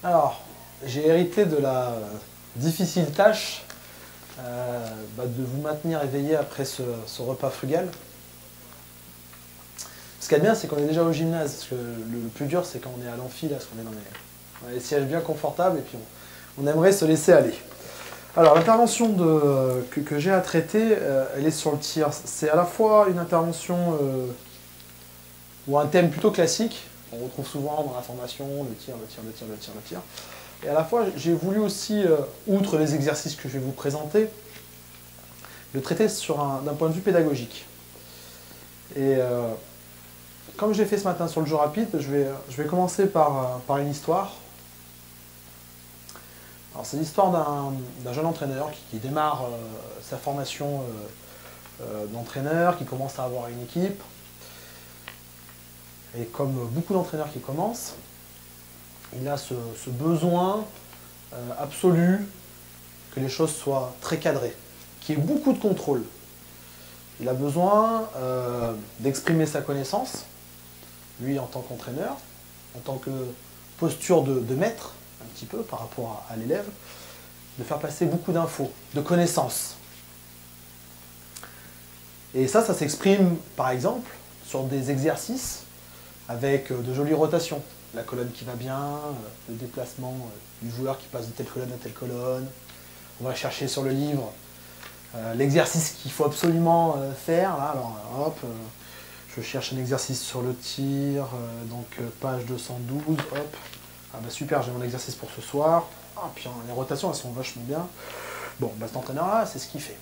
Alors, j'ai hérité de la difficile tâche de vous maintenir éveillé après ce repas frugal. Ce qui est bien, c'est qu'on est déjà au gymnase. Parce que le plus dur, c'est quand on est à l'amphi, là, parce qu'on est dans les sièges bien confortables, et puis on aimerait se laisser aller. Alors, l'intervention que j'ai à traiter, elle est sur le tir. C'est à la fois une intervention ou un thème plutôt classique. On retrouve souvent dans la formation le tir. Et à la fois, j'ai voulu aussi, outre les exercices que je vais vous présenter, le traiter d'un point de vue pédagogique. Et comme j'ai fait ce matin sur le jeu rapide, je vais commencer par une histoire. Alors, c'est l'histoire d'un jeune entraîneur qui démarre sa formation d'entraîneur, qui commence à avoir une équipe. Et comme beaucoup d'entraîneurs qui commencent, il a ce besoin absolu que les choses soient très cadrées, qu'il y ait beaucoup de contrôle. Il a besoin d'exprimer sa connaissance, lui en tant qu'entraîneur, en tant que posture de maître, un petit peu par rapport à l'élève, de faire passer beaucoup d'infos, de connaissances. Et ça s'exprime par exemple sur des exercices avec de jolies rotations. La colonne qui va bien, le déplacement du joueur qui passe de telle colonne à telle colonne. On va chercher sur le livre l'exercice qu'il faut absolument faire. Là, alors hop, je cherche un exercice sur le tir, donc page 212, hop. Ah bah super, j'ai mon exercice pour ce soir. Ah, puis les rotations, elles sont vachement bien. Bon, bah, cet entraîneur-là, c'est ce qu'il fait.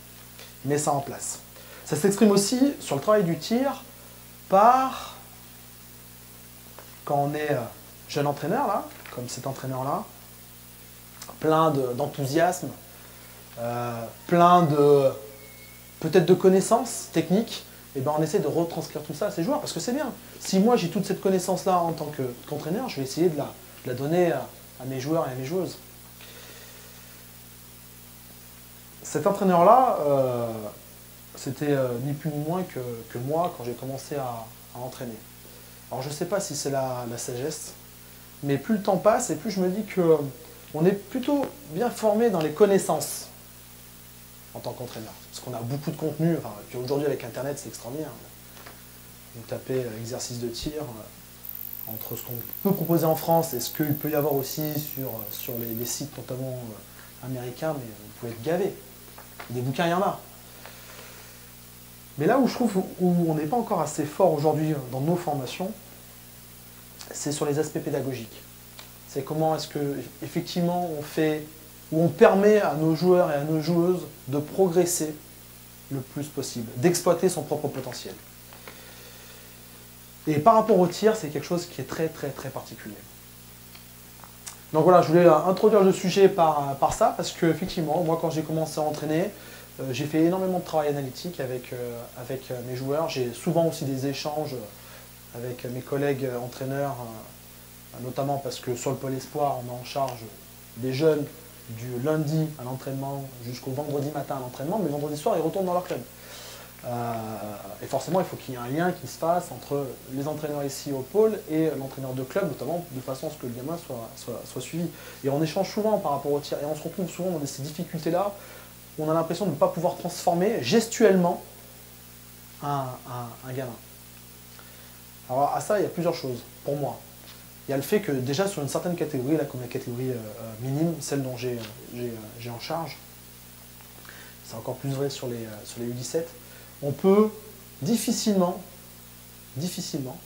Il met ça en place. Ça s'exprime aussi sur le travail du tir par... Quand on est jeune entraîneur, là, comme cet entraîneur-là, plein d'enthousiasme, plein peut-être de connaissances techniques, et ben on essaie de retranscrire tout ça à ses joueurs, parce que c'est bien. Si moi j'ai toute cette connaissance-là en tant qu'entraîneur, je vais essayer de la donner à mes joueurs et à mes joueuses. Cet entraîneur-là, c'était ni plus ni moins que moi quand j'ai commencé à entraîner. Alors je ne sais pas si c'est la sagesse, mais plus le temps passe et plus je me dis qu'on est plutôt bien formé dans les connaissances en tant qu'entraîneur. Parce qu'on a beaucoup de contenu, enfin, puis aujourd'hui avec Internet c'est extraordinaire. Vous tapez exercice de tir, entre ce qu'on peut proposer en France et ce qu'il peut y avoir aussi sur les sites notamment américains, mais vous pouvez être gavé. Des bouquins, il y en a. Mais là où je trouve où on n'est pas encore assez fort aujourd'hui dans nos formations, c'est sur les aspects pédagogiques. C'est comment est-ce que effectivement on permet à nos joueurs et à nos joueuses de progresser le plus possible, d'exploiter son propre potentiel. Et par rapport au tir, c'est quelque chose qui est très très très particulier. Donc voilà, je voulais introduire le sujet par ça, parce que effectivement, moi quand j'ai commencé à entraîner, j'ai fait énormément de travail analytique avec mes joueurs. J'ai souvent aussi des échanges avec mes collègues entraîneurs, notamment parce que sur le pôle espoir, on est en charge des jeunes du lundi à l'entraînement jusqu'au vendredi matin à l'entraînement, mais le vendredi soir, ils retournent dans leur club. Et forcément, il faut qu'il y ait un lien qui se fasse entre les entraîneurs ici au pôle et l'entraîneur de club, notamment de façon à ce que le gamin soit suivi. Et on échange souvent par rapport au tir, et on se retrouve souvent dans ces difficultés-là, où on a l'impression de ne pas pouvoir transformer gestuellement un gamin. Alors à ça, il y a plusieurs choses, pour moi. Il y a le fait que déjà sur une certaine catégorie, là, comme la catégorie minime, celle dont j'ai en charge, c'est encore plus vrai sur les U17, on peut difficilement,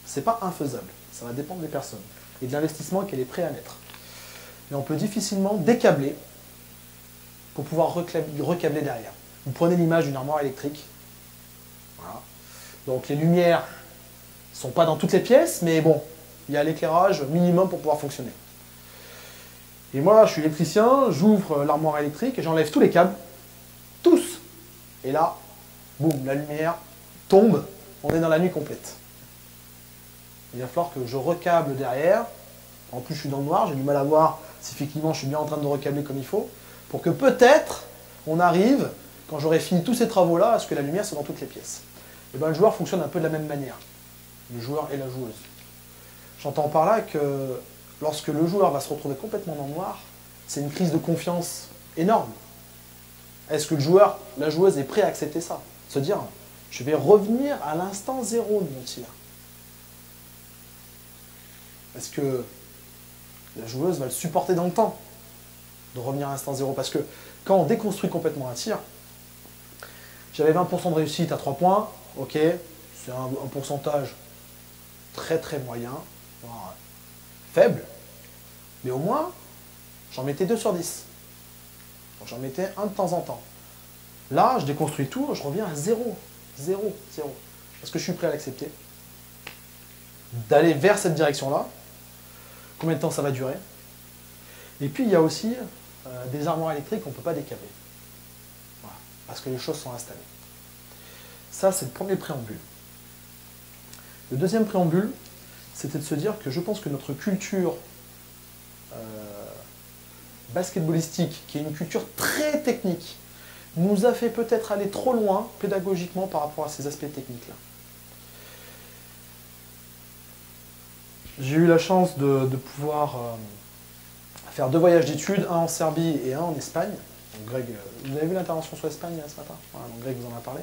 c'est pas infaisable, ça va dépendre des personnes et de l'investissement qu'elle est prête à mettre. Mais on peut difficilement décabler pour pouvoir recabler derrière. Vous prenez l'image d'une armoire électrique. Voilà. Donc les lumières ne sont pas dans toutes les pièces, mais bon, il y a l'éclairage minimum pour pouvoir fonctionner. Et moi, je suis électricien, j'ouvre l'armoire électrique et j'enlève tous les câbles, tous. Et là, boum, la lumière tombe, on est dans la nuit complète. Il va falloir que je recable derrière. En plus, je suis dans le noir, j'ai du mal à voir si effectivement je suis bien en train de recabler comme il faut, pour que peut-être on arrive, quand j'aurai fini tous ces travaux-là, à ce que la lumière soit dans toutes les pièces. Et bien, le joueur fonctionne un peu de la même manière, le joueur et la joueuse. J'entends par là que lorsque le joueur va se retrouver complètement dans le noir, c'est une crise de confiance énorme. Est-ce que le joueur, la joueuse est prêt à accepter ça? Se dire, je vais revenir à l'instant zéro de mon tir. Est-ce que la joueuse va le supporter dans le temps de revenir à l'instant zéro? Parce que quand on déconstruit complètement un tir, j'avais 20% de réussite à 3 points, ok, c'est un pourcentage très très moyen, voire faible, mais au moins, j'en mettais 2 sur 10. Donc j'en mettais un de temps en temps. Là, je déconstruis tout, je reviens à 0. 0, 0. Parce que je suis prêt à l'accepter. D'aller vers cette direction-là. Combien de temps ça va durer? Et puis, il y a aussi des armoires électriques qu'on ne peut pas décaper. Voilà. Parce que les choses sont installées. Ça, c'est le premier préambule. Le deuxième préambule, c'était de se dire que je pense que notre culture basketballistique, qui est une culture très technique, nous a fait peut-être aller trop loin pédagogiquement par rapport à ces aspects techniques-là. J'ai eu la chance de pouvoir faire 2 voyages d'études, un en Serbie et un en Espagne. Donc Greg, vous avez vu l'intervention sur l'Espagne ce matin? Voilà, donc Greg vous en a parlé.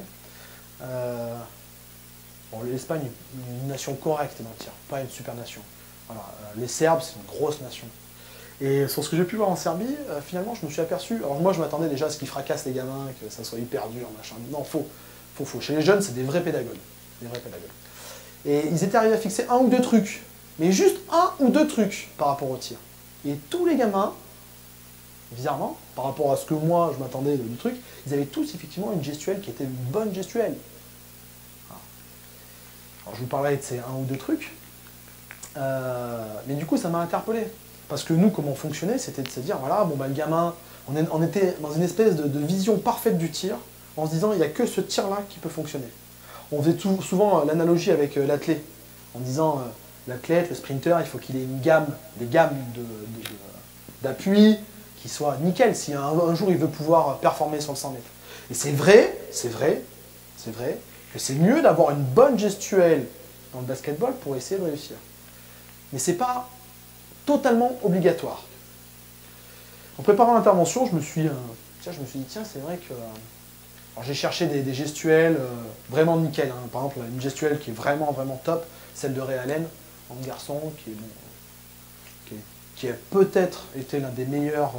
Bon, l'Espagne est une nation correcte dans le tir, pas une super nation. Voilà, les Serbes, c'est une grosse nation. Et sur ce que j'ai pu voir en Serbie, finalement, je me suis aperçu... Alors moi, je m'attendais déjà à ce qu'ils fracassent les gamins, que ça soit hyper dur, machin. Non, faux. Chez les jeunes, c'est des vrais pédagogues. Des vrais pédagogues. Et ils étaient arrivés à fixer 1 ou 2 trucs. Mais juste 1 ou 2 trucs par rapport au tir. Et tous les gamins, bizarrement, par rapport à ce que moi, je m'attendais du truc, ils avaient tous effectivement une gestuelle qui était une bonne gestuelle. Alors, je vous parlais de ces 1 ou 2 trucs. Mais du coup, ça m'a interpellé. Parce que nous, comment on fonctionnait, c'était de se dire, voilà, bon, bah, le gamin, on était dans une espèce de vision parfaite du tir, en se disant, il n'y a que ce tir-là qui peut fonctionner. On faisait souvent l'analogie avec l'athlète, en disant, l'athlète, le sprinter, il faut qu'il ait des gammes d'appui qui soient nickel, si un jour il veut pouvoir performer sur le 100 mètres. Et c'est vrai que c'est mieux d'avoir une bonne gestuelle dans le basketball pour essayer de réussir. Mais c'est pas totalement obligatoire. En préparant l'intervention, je me suis dit, tiens, c'est vrai que... Alors j'ai cherché des gestuelles vraiment nickel. Hein. Par exemple, une gestuelle qui est vraiment, vraiment top, celle de Ray Allen, en garçon, qui a peut-être été l'un des meilleurs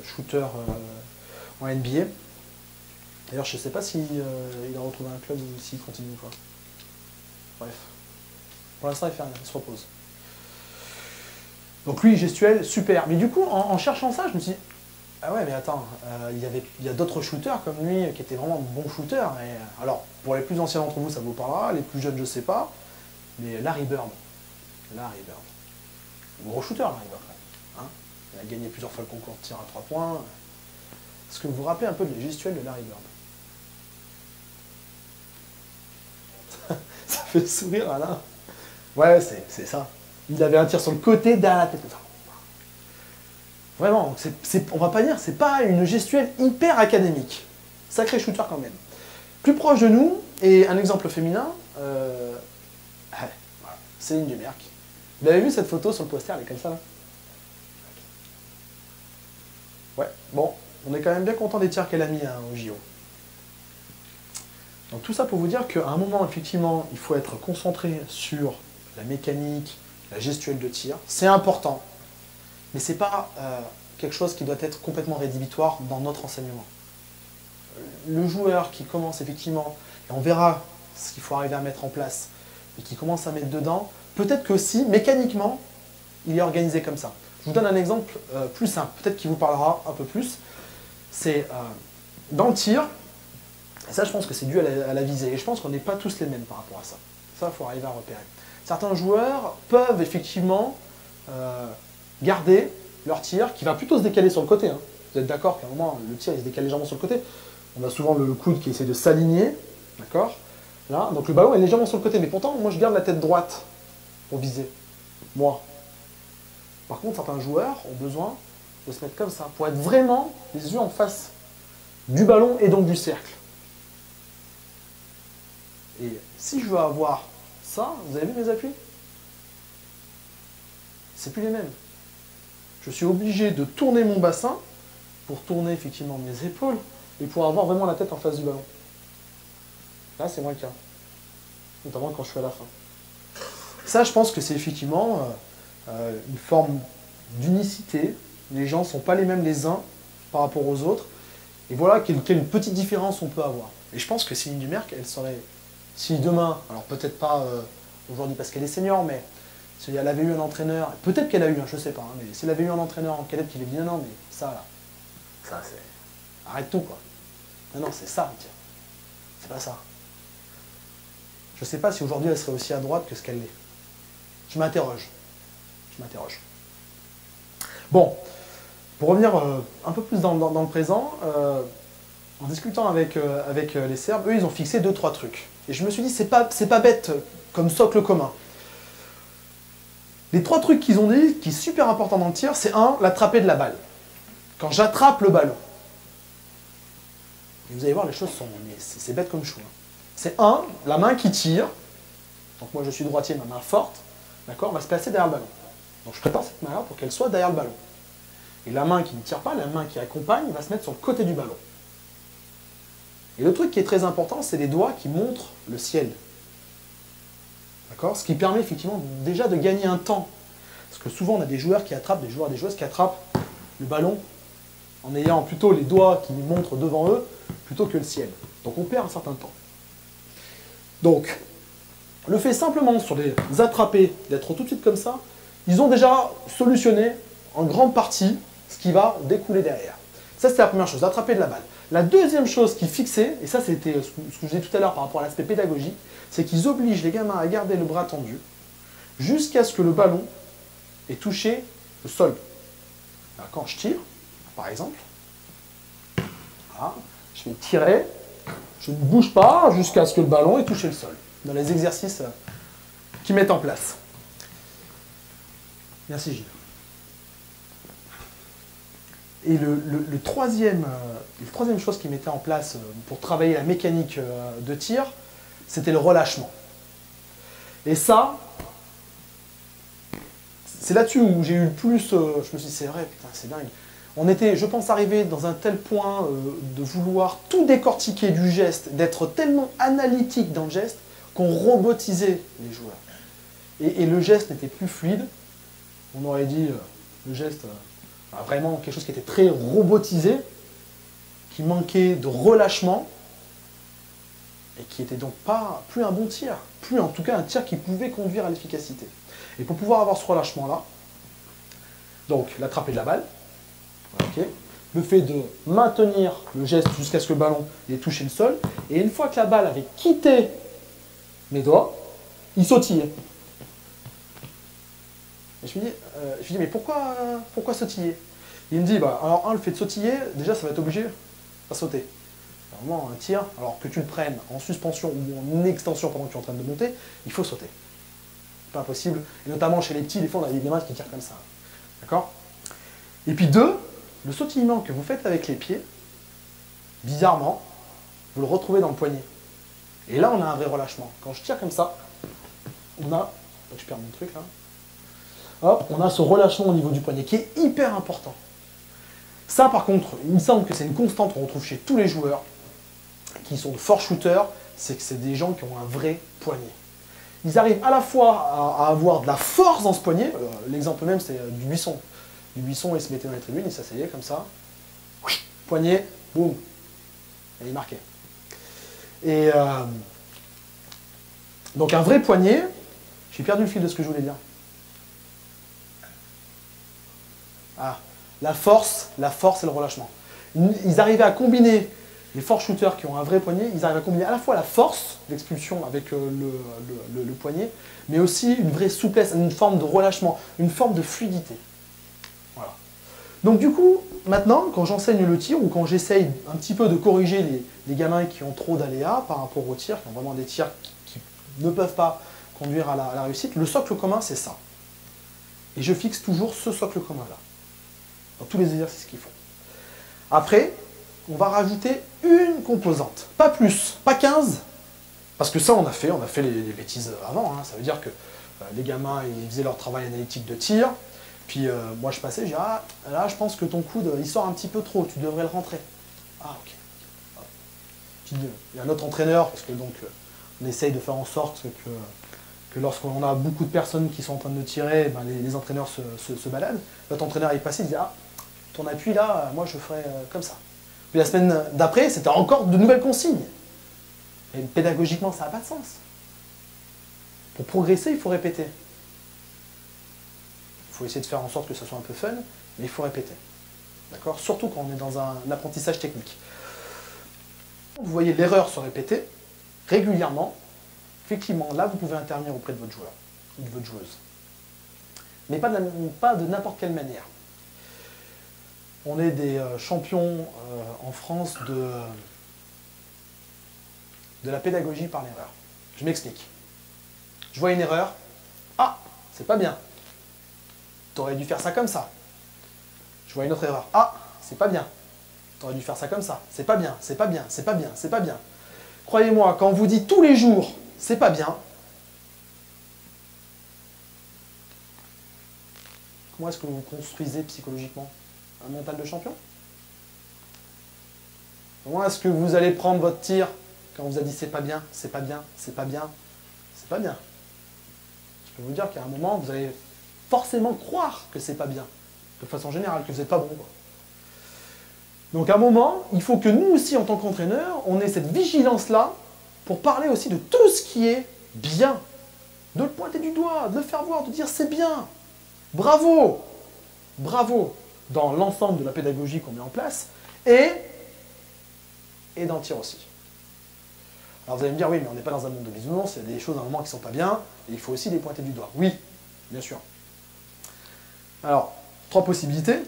shooters en NBA. D'ailleurs, je ne sais pas s'il a retrouvé un club ou s'il continue ou pas. Bref. Pour l'instant, il fait rien, il se repose. Donc lui, gestuel, super. Mais du coup, en cherchant ça, je me suis dit, ah ouais, mais attends, il y a d'autres shooters comme lui qui étaient vraiment de bons shooters. Et, alors, pour les plus anciens d'entre vous, ça vous parlera. Les plus jeunes, je ne sais pas. Mais Larry Bird. Gros shooter, Larry Bird. Hein, il a gagné plusieurs fois le concours de tir à 3 points. Est-ce que vous vous rappelez un peu de la gestuelle de Larry Bird? Ça fait sourire, Alain. Ouais, c'est ça. Il avait un tir sur le côté, derrière la tête. Vraiment, on va pas dire, c'est pas une gestuelle hyper académique. Sacré shooter quand même. Plus proche de nous, et un exemple féminin, voilà, Céline Dumerc. Vous avez vu cette photo sur le poster, elle est comme ça là? Ouais, bon, on est quand même bien content des tirs qu'elle a mis hein, au JO. Donc tout ça pour vous dire qu'à un moment, effectivement, il faut être concentré sur la mécanique, la gestuelle de tir. C'est important, mais ce n'est pas quelque chose qui doit être complètement rédhibitoire dans notre enseignement. Le joueur qui commence effectivement, et on verra ce qu'il faut arriver à mettre en place, et qui commence à mettre dedans, peut-être que si, mécaniquement, il est organisé comme ça. Je vous donne un exemple plus simple, peut-être qui vous parlera un peu plus. C'est dans le tir, et ça je pense que c'est dû à la visée, et je pense qu'on n'est pas tous les mêmes par rapport à ça. Ça, il faut arriver à repérer. Certains joueurs peuvent effectivement garder leur tir, qui va plutôt se décaler sur le côté. Hein. Vous êtes d'accord qu'à un moment, le tir il se décale légèrement sur le côté. On a souvent le coude qui essaie de s'aligner, d'accord? Là, donc le ballon est légèrement sur le côté, mais pourtant, moi je garde la tête droite pour viser. Moi. Par contre, certains joueurs ont besoin de se mettre comme ça, pour être vraiment les yeux en face du ballon et donc du cercle. Et si je veux avoir ça, vous avez vu mes appuis? C'est plus les mêmes. Je suis obligé de tourner mon bassin pour tourner effectivement mes épaules et pour avoir vraiment la tête en face du ballon. Là, c'est moins le cas. Notamment quand je suis à la fin. Ça, je pense que c'est effectivement une forme d'unicité. Les gens ne sont pas les mêmes les uns par rapport aux autres. Et voilà quelle petite différence on peut avoir. Et je pense que Céline Dumerc, elle serait... Si demain, alors peut-être pas aujourd'hui parce qu'elle est senior, mais si elle avait eu un entraîneur, peut-être qu'elle a eu, je ne sais pas, hein, mais si elle avait eu un entraîneur en cadette qui lui dit non, mais ça là, ça c'est... Arrête tout quoi. Non, c'est ça, tiens. C'est pas ça. Je ne sais pas si aujourd'hui elle serait aussi à droite que ce qu'elle l'est. Je m'interroge. Bon, pour revenir un peu plus dans le présent, en discutant avec les Serbes, eux ils ont fixé 2-3 trucs. Et je me suis dit, c'est pas bête comme socle commun. Les 3 trucs qu'ils ont dit, qui est super important dans le tir, c'est 1, l'attraper de la balle. Quand j'attrape le ballon. Et vous allez voir, les choses sont... C'est bête comme chou. Hein. C'est 1, la main qui tire. Donc moi je suis droitier, ma main forte, d'accord, va se placer derrière le ballon. Donc je prépare cette main-là pour qu'elle soit derrière le ballon. Et la main qui ne tire pas, la main qui accompagne, va se mettre sur le côté du ballon. Et le truc qui est très important, c'est les doigts qui montrent le ciel. D'accord? Ce qui permet effectivement déjà de gagner un temps. Parce que souvent on a des joueurs qui attrapent, des joueurs et des joueuses qui attrapent le ballon en ayant plutôt les doigts qui montrent devant eux plutôt que le ciel. Donc on perd un certain temps. Donc, le fait simplement sur les attraper, d'être tout de suite comme ça, ils ont déjà solutionné en grande partie ce qui va découler derrière. Ça, c'était la première chose, attraper de la balle. La deuxième chose qu'ils fixaient, et ça c'était ce que je disais tout à l'heure par rapport à l'aspect pédagogique, c'est qu'ils obligent les gamins à garder le bras tendu jusqu'à ce que le ballon ait touché le sol. Alors, quand je tire, par exemple, voilà, je vais tirer, je ne bouge pas jusqu'à ce que le ballon ait touché le sol, dans les exercices qu'ils mettent en place. Merci Gilles. Et la troisième chose qu'ils mettaient en place pour travailler la mécanique de tir, c'était le relâchement. Et ça, c'est là-dessus où j'ai eu le plus... je me suis dit, c'est vrai, putain, c'est dingue. On était, je pense, arrivé dans un tel point de vouloir tout décortiquer du geste, d'être tellement analytique dans le geste, qu'on robotisait les joueurs. Et le geste n'était plus fluide. On aurait dit, le geste... vraiment quelque chose qui était très robotisé, qui manquait de relâchement, et qui était donc plus un bon tir, plus en tout cas un tir qui pouvait conduire à l'efficacité. Et pour pouvoir avoir ce relâchement-là, donc l'attraper de la balle, okay, le fait de maintenir le geste jusqu'à ce que le ballon ait touché le sol, et une fois que la balle avait quitté mes doigts, il sautillait. Et je me dis, mais pourquoi sautiller? Il me dit, bah, alors le fait de sautiller, déjà ça va t'obliger à sauter. Normalement, un tir, alors que tu le prennes en suspension ou en extension pendant que tu es en train de monter, il faut sauter. C'est pas impossible. Et notamment chez les petits, des fois on a des gamins qui tirent comme ça. D'accord? Et puis 2, le sautillement que vous faites avec les pieds, bizarrement, vous le retrouvez dans le poignet. Et là, on a un vrai relâchement. Quand je tire comme ça, on a... Je perds mon truc là. Hop, on a ce relâchement au niveau du poignet qui est hyper important. Ça, par contre, il me semble que c'est une constante qu'on retrouve chez tous les joueurs qui sont de forts shooters, c'est que c'est des gens qui ont un vrai poignet. Ils arrivent à la fois à avoir de la force dans ce poignet, l'exemple même c'est du Buisson. Du Buisson, il se mettait dans les tribunes, il s'asseyait comme ça, poignet, boum, et il marquait. Et donc un vrai poignet, j'ai perdu le fil de ce que je voulais dire. Ah, la force et le relâchement. Ils arrivaient à combiner, les forts shooters qui ont un vrai poignet, ils arrivent à combiner à la fois la force d'expulsion avec le poignet, mais aussi une vraie souplesse, une forme de relâchement, une forme de fluidité. Voilà. Donc du coup, maintenant, quand j'enseigne le tir, ou quand j'essaye un petit peu de corriger les gamins qui ont trop d'aléas par rapport aux tirs, qui ont vraiment des tirs qui ne peuvent pas conduire à la réussite, le socle commun, c'est ça. Et je fixe toujours ce socle commun-là, dans tous les exercices qu'ils font. Après, on va rajouter une composante, pas plus, pas 15, parce que ça on a fait les bêtises avant, hein. Ça veut dire que les gamins ils faisaient leur travail analytique de tir, Puis moi je passais, je dis ah là je pense que ton coude il sort un petit peu trop, tu devrais le rentrer. Ah ok. Puis il y a un autre entraîneur, parce que donc on essaye de faire en sorte que lorsqu'on a beaucoup de personnes qui sont en train de tirer, ben, les entraîneurs se baladent. L'autre entraîneur est passé, il dit ah ton appui là, moi je ferai comme ça. Puis la semaine d'après, c'était encore de nouvelles consignes. Et pédagogiquement, ça n'a pas de sens. Pour progresser, il faut répéter. Il faut essayer de faire en sorte que ça soit un peu fun, mais il faut répéter. D'accord? Surtout quand on est dans un apprentissage technique. Vous voyez l'erreur se répéter régulièrement. Effectivement, là, vous pouvez intervenir auprès de votre joueur ou de votre joueuse. Mais pas de n'importe quelle manière. On est des champions en France de la pédagogie par l'erreur. Je m'explique. Je vois une erreur. Ah, c'est pas bien. T'aurais dû faire ça comme ça. Je vois une autre erreur. Ah, c'est pas bien. T'aurais dû faire ça comme ça. C'est pas bien, c'est pas bien, c'est pas bien, c'est pas bien. Croyez-moi, quand on vous dit tous les jours, c'est pas bien, comment est-ce que vous construisez psychologiquement un mental de champion? Comment est-ce que vous allez prendre votre tir quand on vous a dit c'est pas bien, c'est pas bien, c'est pas bien, c'est pas bien? Je peux vous dire qu'à un moment, vous allez forcément croire que c'est pas bien, de façon générale, que vous n'êtes pas bon, quoi. Donc à un moment, il faut que nous aussi, en tant qu'entraîneurs, on ait cette vigilance-là pour parler aussi de tout ce qui est bien. De le pointer du doigt, de le faire voir, de dire c'est bien. Bravo. Bravo dans l'ensemble de la pédagogie qu'on met en place et dans le tir aussi. Alors vous allez me dire, oui, mais on n'est pas dans un monde de bisounours, il y a des choses à un moment qui ne sont pas bien, et il faut aussi les pointer du doigt. Oui, bien sûr. Alors, 3 possibilités.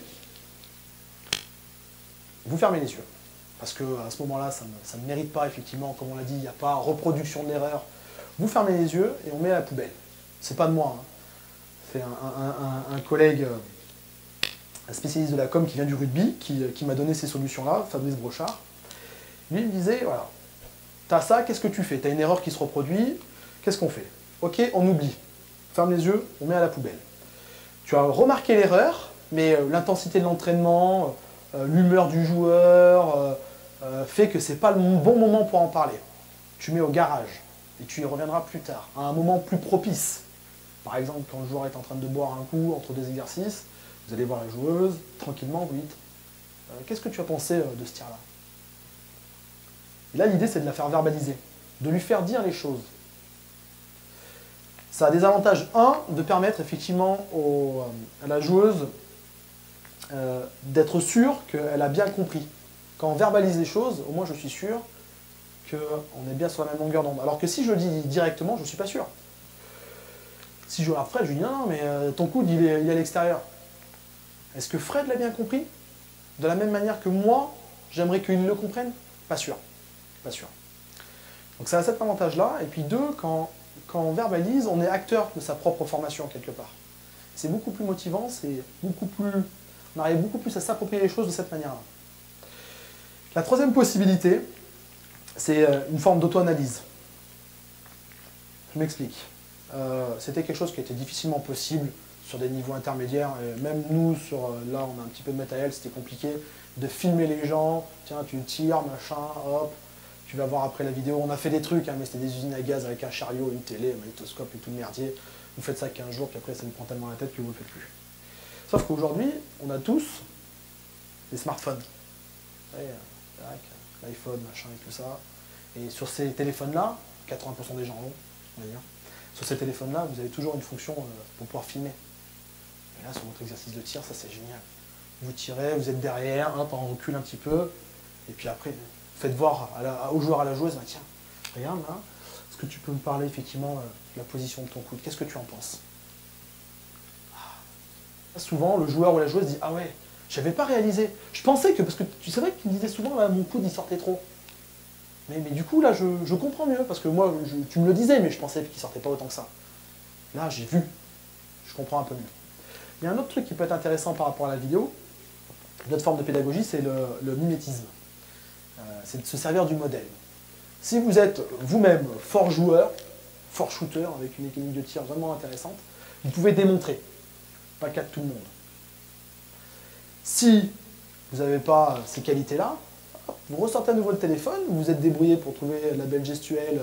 Vous fermez les yeux. Parce qu'à ce moment-là, ça ne mérite pas, effectivement, comme on l'a dit, il n'y a pas reproduction de l'erreur. Vous fermez les yeux et on met à la poubelle. C'est pas de moi. Hein. C'est un collègue, un spécialiste de la com qui vient du rugby, qui m'a donné ces solutions-là, Fabrice Brochard. Lui, il me disait, voilà, t'as ça, qu'est-ce que tu fais? T'as une erreur qui se reproduit, qu'est-ce qu'on fait? Ok, on oublie. Ferme les yeux, on met à la poubelle. Tu as remarqué l'erreur, mais l'intensité de l'entraînement, l'humeur du joueur fait que c'est pas le bon moment pour en parler. Tu mets au garage et tu y reviendras plus tard, à un moment plus propice. Par exemple, quand le joueur est en train de boire un coup entre 2 exercices, vous allez voir la joueuse, tranquillement, vous dites qu'est-ce que tu as pensé de ce tir-là? Et là, l'idée, c'est de la faire verbaliser, de lui faire dire les choses. Ça a des avantages. Un, de permettre effectivement à la joueuse d'être sûre qu'elle a bien compris. Quand on verbalise les choses, au moins je suis sûr qu'on est bien sur la même longueur d'onde. Alors que si je le dis directement, je ne suis pas sûr. Si je regarde Fred, je lui dis non, mais ton coude il est à l'extérieur. Est-ce que Fred l'a bien compris? De la même manière que moi, j'aimerais qu'il le comprenne? Pas sûr. Pas sûr. Donc ça a cet avantage-là. Et puis 2, quand on verbalise, on est acteur de sa propre formation quelque part. C'est beaucoup plus motivant, on arrive beaucoup plus à s'approprier les choses de cette manière-là. La 3e possibilité, c'est une forme d'auto-analyse. Je m'explique. C'était quelque chose qui était difficilement possible sur des niveaux intermédiaires. Et même nous, là, on a un petit peu de matériel, c'était compliqué de filmer les gens. Tiens, tu tires, machin, hop. Tu vas voir après la vidéo. On a fait des trucs, hein, mais c'était des usines à gaz avec un chariot, une télé, un magnétoscope et tout le merdier. Vous faites ça 15 jours, puis après, ça vous prend tellement la tête que vous ne le faites plus. Sauf qu'aujourd'hui, on a tous des smartphones. Vous savez, l'iPhone, machin et tout ça. Et sur ces téléphones-là, 80% des gens l'ont, on va dire. Sur ces téléphones-là, vous avez toujours une fonction pour pouvoir filmer. Et là, sur votre exercice de tir, ça c'est génial. Vous tirez, vous êtes derrière, hop, on recule un petit peu. Et puis après, faites voir au joueur, à la joueuse, bah, tiens, regarde là, est-ce que tu peux me parler effectivement de la position de ton coude? Qu'est-ce que tu en penses? Souvent, le joueur ou la joueuse dit « Ah ouais, j'avais pas réalisé. Je pensais que... » Parce que c'est vrai qu'il me disait souvent « Mon coude, il sortait trop. » Mais du coup, là, je comprends mieux. Parce que moi, tu me le disais, mais je pensais qu'il sortait pas autant que ça. Là, j'ai vu. Je comprends un peu mieux. Il y a un autre truc qui peut être intéressant par rapport à la vidéo. Une autre forme de pédagogie, c'est le mimétisme. C'est de se servir du modèle. Si vous êtes vous-même fort joueur, fort shooter, avec une mécanique de tir vraiment intéressante, vous pouvez démontrer. Pas le cas de tout le monde. Si vous n'avez pas ces qualités-là, vous ressortez à nouveau le téléphone, vous vous êtes débrouillé pour trouver la belle gestuelle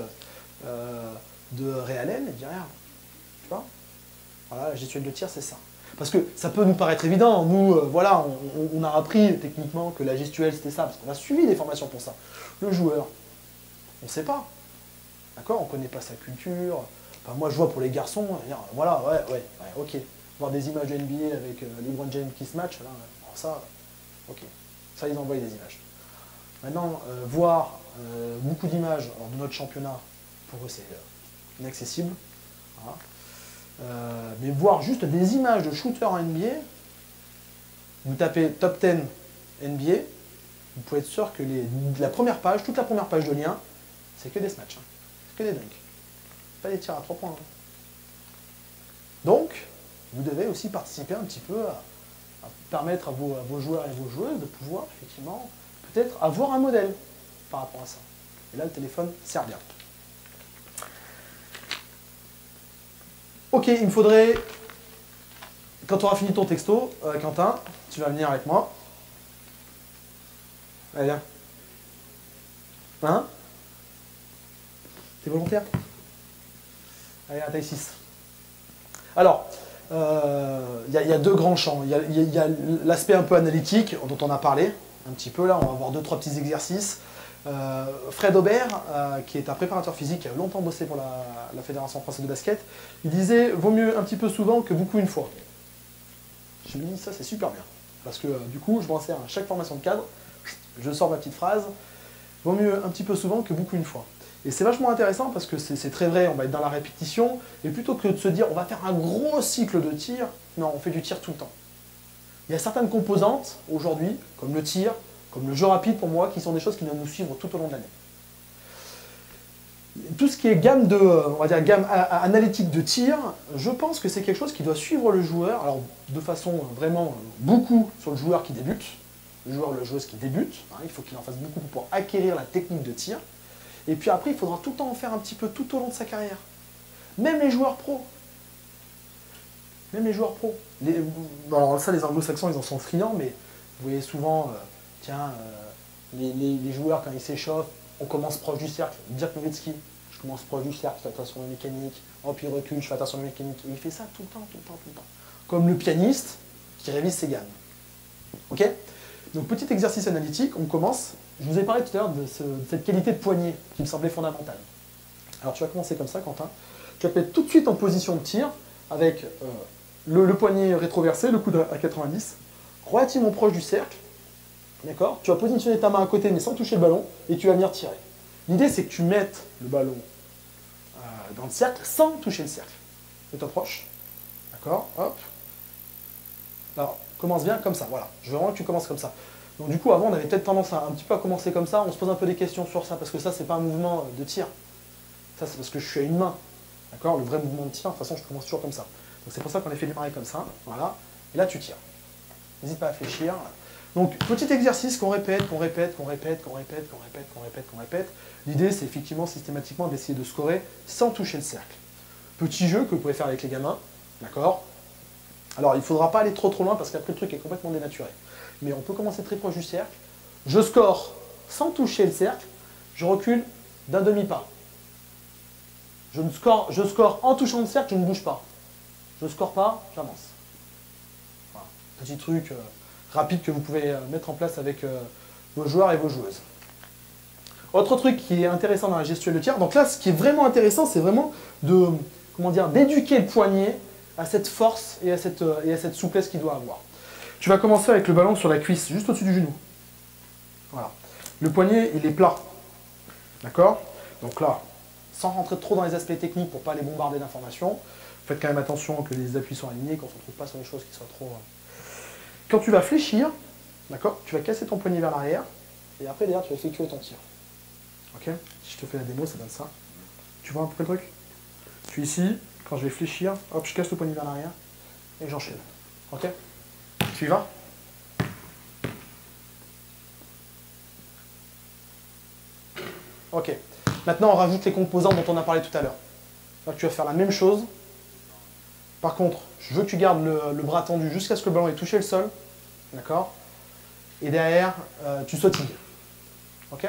de Ray Allen, et dire rien. Tu vois? Voilà, la gestuelle de tir, c'est ça. Parce que ça peut nous paraître évident, nous, voilà, on a appris techniquement que la gestuelle c'était ça, parce qu'on a suivi des formations pour ça. Le joueur, on ne sait pas. D'accord? On ne connaît pas sa culture. Enfin, moi, je vois pour les garçons, voilà, ouais, ok. Voir des images de NBA avec LeBron James qui se matchent, là, ça, ok. Ça, ils envoient des images. Maintenant, voir beaucoup d'images de notre championnat, pour eux, c'est inaccessible. Voilà. Mais voir juste des images de shooters en NBA, vous tapez top 10 NBA, vous pouvez être sûr que la première page, toute la première page de lien, c'est que des snatchs, hein. C'est que des dunks. Pas des tirs à 3 points. Hein. Donc, vous devez aussi participer un petit peu à permettre à vos joueurs et vos joueuses de pouvoir, effectivement, peut-être avoir un modèle par rapport à ça. Et là, le téléphone sert bien. Ok, il me faudrait, quand tu auras fini ton texto, Quentin, tu vas venir avec moi. Allez, viens. Hein? T'es volontaire? Allez, à taille 6. Alors, il y a deux grands champs. Il y a l'aspect un peu analytique, dont on a parlé un petit peu là. On va voir 2-3 petits exercices. Fred Aubert, qui est un préparateur physique, qui a longtemps bossé pour la Fédération française de basket, il disait « vaut mieux un petit peu souvent que beaucoup une fois ». Je me dis ça c'est super bien, parce que du coup je m'en sers à chaque formation de cadre, je sors ma petite phrase « vaut mieux un petit peu souvent que beaucoup une fois ». Et c'est vachement intéressant parce que c'est très vrai, on va être dans la répétition, et plutôt que de se dire on va faire un gros cycle de tir, non, on fait du tir tout le temps. Il y a certaines composantes aujourd'hui, comme le tir, comme le jeu rapide pour moi, qui sont des choses qui doivent nous suivre tout au long de l'année. Tout ce qui est gamme analytique de tir, je pense que c'est quelque chose qui doit suivre le joueur, alors de façon vraiment beaucoup sur le joueur qui débute, le joueur ou la joueuse qui débute, hein, il faut qu'il en fasse beaucoup pour acquérir la technique de tir, et puis après il faudra tout le temps en faire un petit peu tout au long de sa carrière. Même les joueurs pros. Même les joueurs pros. Alors ça les anglo-saxons ils en sont friands, mais vous voyez souvent... les joueurs, quand ils s'échauffent, on commence proche du cercle. Dirk Nowitzki, je commence proche du cercle, je fais attention à la mécanique. Oh, puis il recule, je fais attention à la mécanique. Et il fait ça tout le temps, tout le temps, tout le temps. Comme le pianiste qui révise ses gammes. Ok? Donc, petit exercice analytique, on commence. Je vous ai parlé tout à l'heure de cette qualité de poignet qui me semblait fondamentale. Alors, tu vas commencer comme ça, Quentin. Tu vas te mettre tout de suite en position de tir avec le poignet rétroversé, le coude à 90, relativement proche du cercle. D'accord? Tu vas positionner ta main à côté mais sans toucher le ballon et tu vas venir tirer. L'idée c'est que tu mettes le ballon dans le cercle sans toucher le cercle. Tu t'approches. D'accord? Hop. Alors, commence bien comme ça. Voilà. Je veux vraiment que tu commences comme ça. Donc du coup, avant, on avait peut-être tendance un petit peu à commencer comme ça. On se pose un peu des questions sur ça parce que ça, c'est pas un mouvement de tir. Ça, c'est parce que je suis à une main. D'accord? Le vrai mouvement de tir, de toute façon, je commence toujours comme ça. Donc c'est pour ça qu'on a fait démarrer comme ça. Voilà. Et là, tu tires. N'hésite pas à réfléchir. Donc, petit exercice qu'on répète, qu'on répète, qu'on répète, qu'on répète, qu'on répète, qu'on répète, qu'on répète. L'idée, c'est effectivement, systématiquement, d'essayer de scorer sans toucher le cercle. Petit jeu que vous pouvez faire avec les gamins, d'accord? Alors, il ne faudra pas aller trop loin parce qu'après, le truc est complètement dénaturé. Mais on peut commencer très proche du cercle. Je score sans toucher le cercle. Je recule d'un demi-pas. Je score en touchant le cercle, je ne bouge pas. Je ne score pas, j'avance. Voilà. Petit truc... rapide que vous pouvez mettre en place avec vos joueurs et vos joueuses. Autre truc qui est intéressant dans la gestuelle de tir, donc là ce qui est vraiment intéressant c'est vraiment d'éduquer le poignet à cette force et à cette souplesse qu'il doit avoir. Tu vas commencer avec le ballon sur la cuisse, juste au-dessus du genou. Voilà. Le poignet il est plat. D'accord? Donc là, sans rentrer trop dans les aspects techniques pour ne pas les bombarder d'informations, faites quand même attention que les appuis soient alignés, qu'on ne se retrouve pas sur des choses qui soient trop... Quand tu vas fléchir, d'accord, tu vas casser ton poignet vers l'arrière, et après, derrière, tu vas effectuer ton tir. Ok? Si je te fais la démo, ça donne ça. Tu vois un peu le truc? Je suis ici, quand je vais fléchir, hop, je casse le poignet vers l'arrière, et j'enchaîne. Ok? Tu y vas? Ok. Maintenant, on rajoute les composants dont on a parlé tout à l'heure. Tu vas faire la même chose. Par contre, je veux que tu gardes le bras tendu jusqu'à ce que le ballon ait touché le sol. d'accord? Et derrière, tu sautilles. Ok?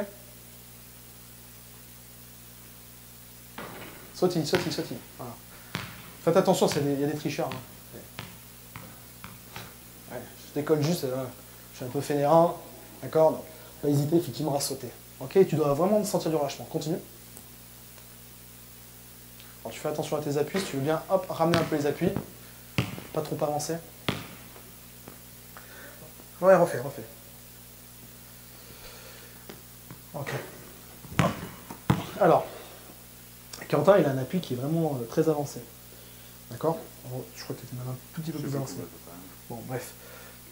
Sautille, sautille, sautille. Voilà. Faites attention, il y a des tricheurs. Hein. Ouais, je décolle juste, je suis un peu fainéant, d'accord? Donc, pas hésiter effectivement à sauter. Ok? Tu dois vraiment sentir du relâchement. Continue. Alors, tu fais attention à tes appuis, si tu veux bien, hop, ramener un peu les appuis. Pas trop avancer. Ouais, refais, refais. Ok. Alors, Quentin, il a un appui qui est vraiment très avancé. D'accord? Je crois que tu étais même un tout petit peu plus avancé. Bon, bref.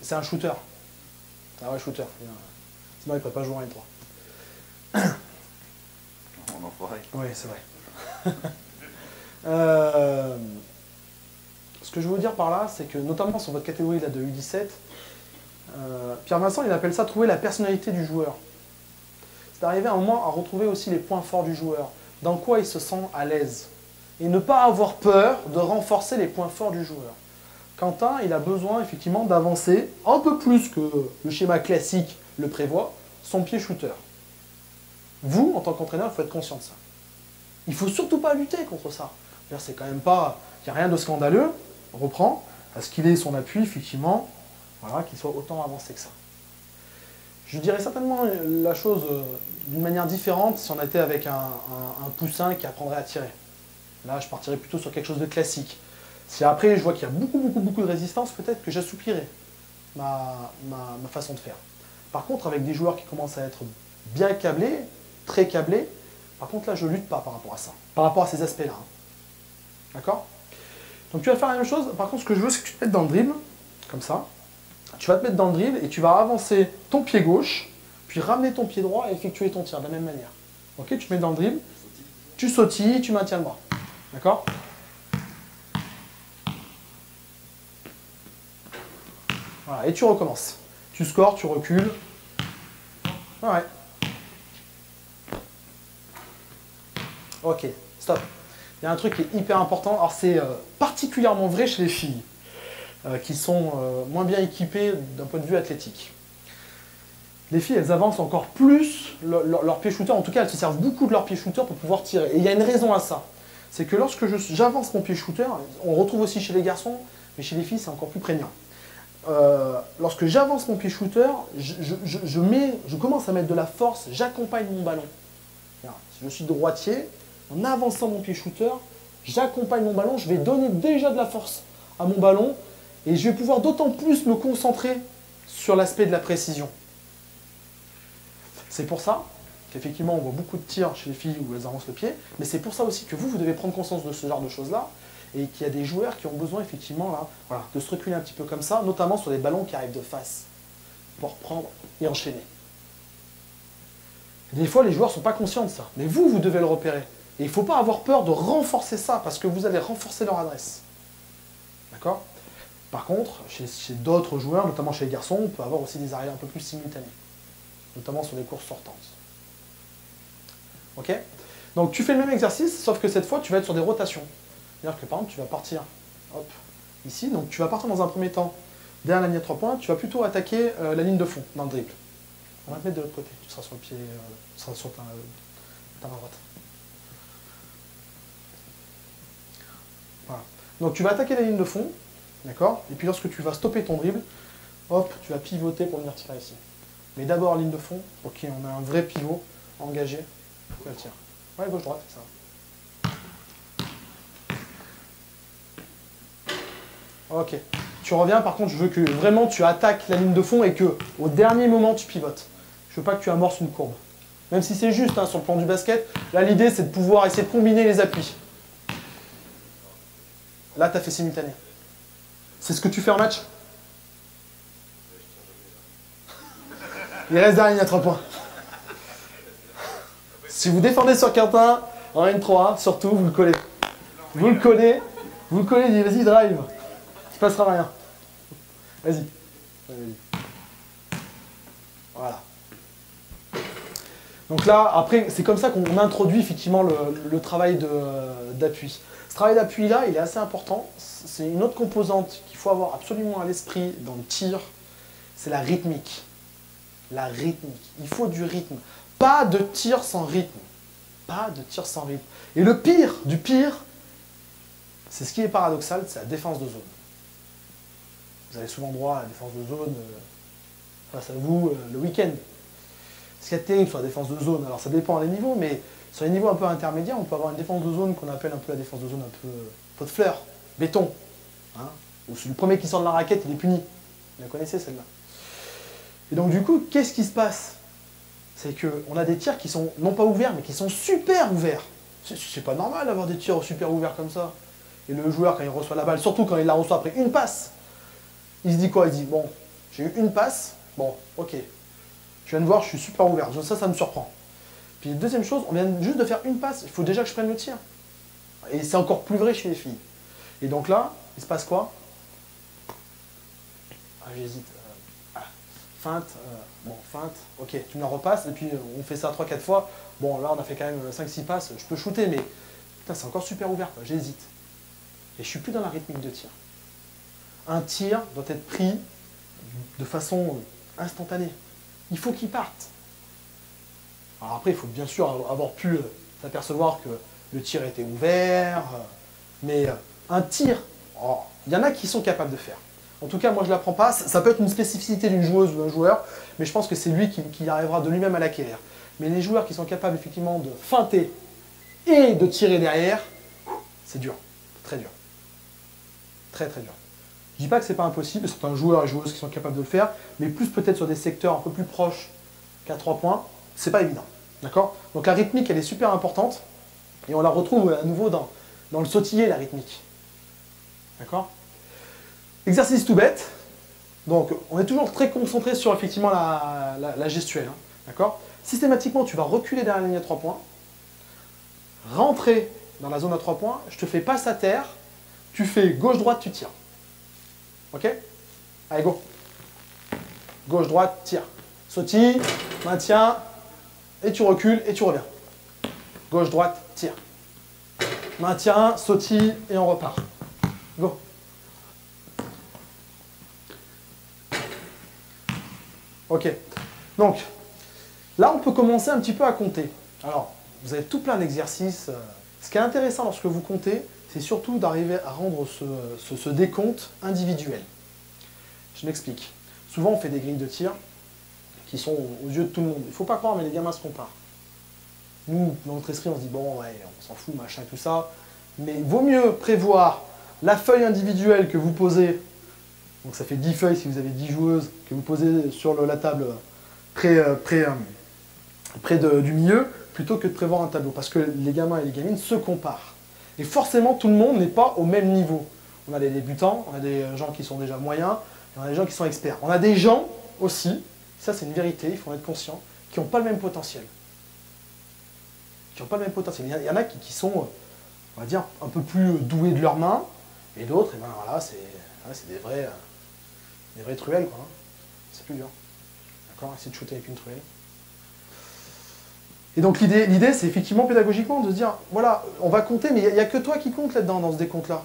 C'est un shooter. C'est un vrai shooter. Sinon, il ne pourrait pas jouer en N3. On en ferait. Oui, c'est vrai. Ce que je veux vous dire par là, c'est que notamment sur votre catégorie là, de U17, Pierre Vincent, il appelle ça trouver la personnalité du joueur. C'est d'arriver à un moment à retrouver aussi les points forts du joueur, dans quoi il se sent à l'aise. Et ne pas avoir peur de renforcer les points forts du joueur. Quentin, il a besoin effectivement d'avancer un peu plus que le schéma classique le prévoit, son pied shooter. Vous, en tant qu'entraîneur, il faut être conscient de ça. Il ne faut surtout pas lutter contre ça. C'est quand même pas... Il n'y a rien de scandaleux, on reprend, à ce qu'il ait son appui, effectivement, voilà, qu'il soit autant avancé que ça. Je dirais certainement la chose d'une manière différente si on était avec un poussin qui apprendrait à tirer. Là, je partirais plutôt sur quelque chose de classique. Si après, je vois qu'il y a beaucoup de résistance, peut-être que j'assouplirais ma façon de faire. Par contre, avec des joueurs qui commencent à être bien câblés, très câblés, par contre, là, je ne lutte pas par rapport à ça, par rapport à ces aspects-là. Hein. D'accord? Donc, tu vas faire la même chose. Par contre, ce que je veux, c'est que tu te mettes dans le dribble, comme ça. Tu vas te mettre dans le dribble et tu vas avancer ton pied gauche, puis ramener ton pied droit et effectuer ton tir de la même manière. Ok? Tu te mets dans le dribble, tu sautilles, tu maintiens le bras. D'accord? Voilà, et tu recommences. Tu scores, tu recules. Ouais. Ok, stop. Il y a un truc qui est hyper important. Alors c'est particulièrement vrai chez les filles, qui sont moins bien équipées d'un point de vue athlétique. Les filles, elles avancent encore plus leur pied shooter. En tout cas, elles se servent beaucoup de leur pied shooter pour pouvoir tirer. Et il y a une raison à ça. C'est que lorsque j'avance mon pied shooter, on retrouve aussi chez les garçons, mais chez les filles, c'est encore plus prégnant. Lorsque j'avance mon pied shooter, je commence à mettre de la force, j'accompagne mon ballon. Si je suis droitier, en avançant mon pied shooter, j'accompagne mon ballon, je vais donner déjà de la force à mon ballon et je vais pouvoir d'autant plus me concentrer sur l'aspect de la précision. C'est pour ça qu'effectivement on voit beaucoup de tirs chez les filles où elles avancent le pied, mais c'est pour ça aussi que vous devez prendre conscience de ce genre de choses-là et qu'il y a des joueurs qui ont besoin effectivement là, voilà, de se reculer un petit peu comme ça, notamment sur les ballons qui arrivent de face, pour prendre et enchaîner. Des fois, les joueurs ne sont pas conscients de ça, mais vous devez le repérer. Et il ne faut pas avoir peur de renforcer ça, parce que vous allez renforcer leur adresse. D'accord? Par contre, chez d'autres joueurs, notamment chez les garçons, on peut avoir aussi des arrêts un peu plus simultanés, notamment sur les courses sortantes. Ok? Donc tu fais le même exercice, sauf que cette fois, tu vas être sur des rotations. C'est-à-dire que par exemple, tu vas partir hop, ici, donc tu vas partir dans un premier temps derrière la ligne à 3 points, tu vas plutôt attaquer la ligne de fond dans le dribble. On va te mettre de l'autre côté, tu seras sur le pied, tu seras sur ta main droite. Voilà. Donc tu vas attaquer la ligne de fond, d'accord? Et puis lorsque tu vas stopper ton dribble, hop, tu vas pivoter pour venir tirer ici. Mais d'abord ligne de fond, ok, on a un vrai pivot engagé, pour le tir. Ouais, gauche-droite, c'est ça. Ok. Tu reviens, par contre, je veux que vraiment tu attaques la ligne de fond et que au dernier moment tu pivotes. Je veux pas que tu amorces une courbe. Même si c'est juste hein, sur le plan du basket, là l'idée c'est de pouvoir essayer de combiner les appuis. Là tu as fait simultané. C'est ce que tu fais en match? Il reste derrière la ligne à 3 points. Si vous défendez sur Quentin, en N3, surtout vous le collez. Vous le collez, dites vas-y drive. Il ne se passera rien. Vas-y. Voilà. Donc là, après, c'est comme ça qu'on introduit effectivement le travail d'appui. Ce travail d'appui-là, il est assez important. C'est une autre composante qu'il faut avoir absolument à l'esprit dans le tir. c'est la rythmique. La rythmique. Il faut du rythme. Pas de tir sans rythme. Pas de tir sans rythme. Et le pire du pire, c'est ce qui est paradoxal, c'est la défense de zone. Vous avez souvent droit à la défense de zone face à vous le week-end. Ce qui est terrible sur la défense de zone, alors ça dépend des niveaux, mais sur les niveaux un peu intermédiaires, on peut avoir une défense de zone qu'on appelle un peu la défense de zone un peu pot de fleurs, béton. Hein, où le premier qui sort de la raquette, il est puni. Vous la connaissez celle-là. Et donc du coup, qu'est-ce qui se passe? C'est qu'on a des tirs qui sont non pas ouverts, mais qui sont super ouverts. C'est pas normal d'avoir des tirs super ouverts comme ça. Et le joueur, quand il reçoit la balle, surtout quand il la reçoit après une passe, il se dit quoi? Il se dit, bon, j'ai eu une passe, bon, ok. Je viens de voir, je suis super ouvert. Ça me surprend. Puis deuxième chose, on vient juste de faire une passe, il faut déjà que je prenne le tir. Et c'est encore plus vrai chez les filles. Et donc là, il se passe quoi? Ah, j'hésite. Feinte, bon, feinte, ok, tu me la repasses, et puis on fait ça 3-4 fois. Bon, là, on a fait quand même 5-6 passes, je peux shooter, mais putain, c'est encore super ouvert, j'hésite. Et je suis plus dans la rythmique de tir. Un tir doit être pris de façon instantanée. Il faut qu'il parte. Alors après, il faut bien sûr avoir pu s'apercevoir que le tir était ouvert, mais un tir, il y en a qui sont capables de faire. En tout cas, moi je ne l'apprends pas. Ça peut être une spécificité d'une joueuse ou d'un joueur, mais je pense que c'est lui qui arrivera de lui-même à l'acquérir. Mais les joueurs qui sont capables effectivement de feinter et de tirer derrière, c'est dur, très dur. Très très dur. Je ne dis pas que ce n'est pas impossible, certains joueurs et joueuses qui sont capables de le faire, mais plus peut-être sur des secteurs un peu plus proches qu'à 3 points, c'est pas évident. D'accord? Donc la rythmique, elle est super importante, et on la retrouve à nouveau dans le sautiller, la rythmique. D'accord? Exercice tout bête. Donc on est toujours très concentré sur effectivement la gestuelle. Hein, d'accord? Systématiquement, tu vas reculer derrière la ligne à 3 points, rentrer dans la zone à 3 points, je te fais passe à terre, tu fais gauche-droite, tu tires. Ok? Allez, go. Gauche-droite, tire. Sautille, maintien, et tu recules et tu reviens. Gauche-droite, tire. Maintien, sautille, et on repart. Go. Ok. Donc, là, on peut commencer un petit peu à compter. Alors, vous avez tout plein d'exercices. Ce qui est intéressant lorsque vous comptez, c'est surtout d'arriver à rendre ce décompte individuel. Je m'explique. Souvent, on fait des grilles de tir qui sont aux yeux de tout le monde. Il ne faut pas croire, mais les gamins se comparent. Nous, dans notre esprit, on se dit, bon, ouais, on s'en fout, machin, tout ça. Mais il vaut mieux prévoir la feuille individuelle que vous posez. Donc ça fait 10 feuilles si vous avez 10 joueuses que vous posez sur la table près du milieu, plutôt que de prévoir un tableau. Parce que les gamins et les gamines se comparent. Et forcément, tout le monde n'est pas au même niveau. On a des débutants, on a des gens qui sont déjà moyens, et on a des gens qui sont experts. On a des gens aussi, ça c'est une vérité, il faut en être conscient, qui n'ont pas le même potentiel. Qui n'ont pas le même potentiel. Il y en a qui sont, on va dire, un peu plus doués de leurs mains, et d'autres, et ben voilà, c'est des vraies truelles, quoi. C'est plus dur. D'accord? Essayer de shooter avec une truelle. Et donc l'idée, c'est effectivement pédagogiquement de se dire, voilà, on va compter, mais il n'y a que toi qui compte là-dedans, dans ce décompte-là.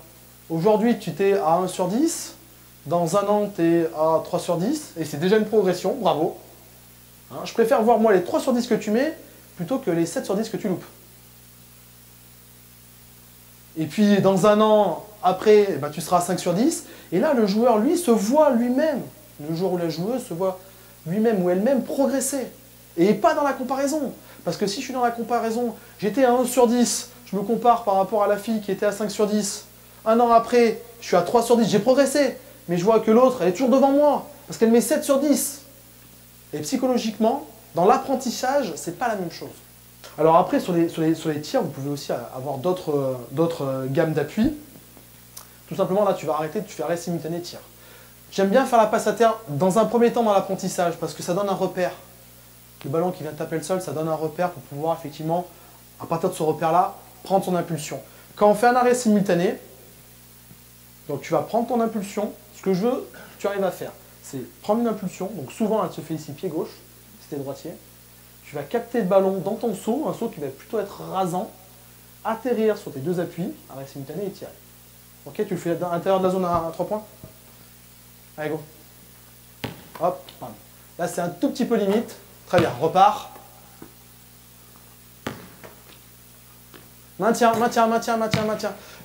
Aujourd'hui, tu t'es à 1 sur 10, dans un an, tu es à 3 sur 10, et c'est déjà une progression, bravo. Hein, je préfère voir, moi, les 3 sur 10 que tu mets, plutôt que les 7 sur 10 que tu loupes. Et puis, dans un an, après, bah, tu seras à 5 sur 10, et là, le joueur, lui, se voit lui-même, le joueur ou la joueuse se voit lui-même ou elle-même progresser, et pas dans la comparaison. Parce que si je suis dans la comparaison, j'étais à 1 sur 10, je me compare par rapport à la fille qui était à 5 sur 10, un an après, je suis à 3 sur 10, j'ai progressé, mais je vois que l'autre, elle est toujours devant moi, parce qu'elle met 7 sur 10. Et psychologiquement, dans l'apprentissage, c'est pas la même chose. Alors après, sur les tirs, vous pouvez aussi avoir d'autres gammes d'appui. Tout simplement, là, tu vas arrêter de faire arrêt simultané tir. J'aime bien faire la passe à terre dans un premier temps dans l'apprentissage, parce que ça donne un repère. Le ballon qui vient taper le sol, ça donne un repère pour pouvoir effectivement, à partir de ce repère-là, prendre son impulsion. Quand on fait un arrêt simultané, donc tu vas prendre ton impulsion, ce que je veux que tu arrives à faire, c'est prendre une impulsion, donc souvent elle se fait ici pied gauche, si tu es droitier, tu vas capter le ballon dans ton saut, un saut qui va plutôt être rasant, atterrir sur tes deux appuis, arrêt simultané et tirer. Ok, tu le fais à l'intérieur de la zone à 3 points. Allez, go. Hop, bam. Là, c'est un tout petit peu limite. Très bien, repart. Maintien.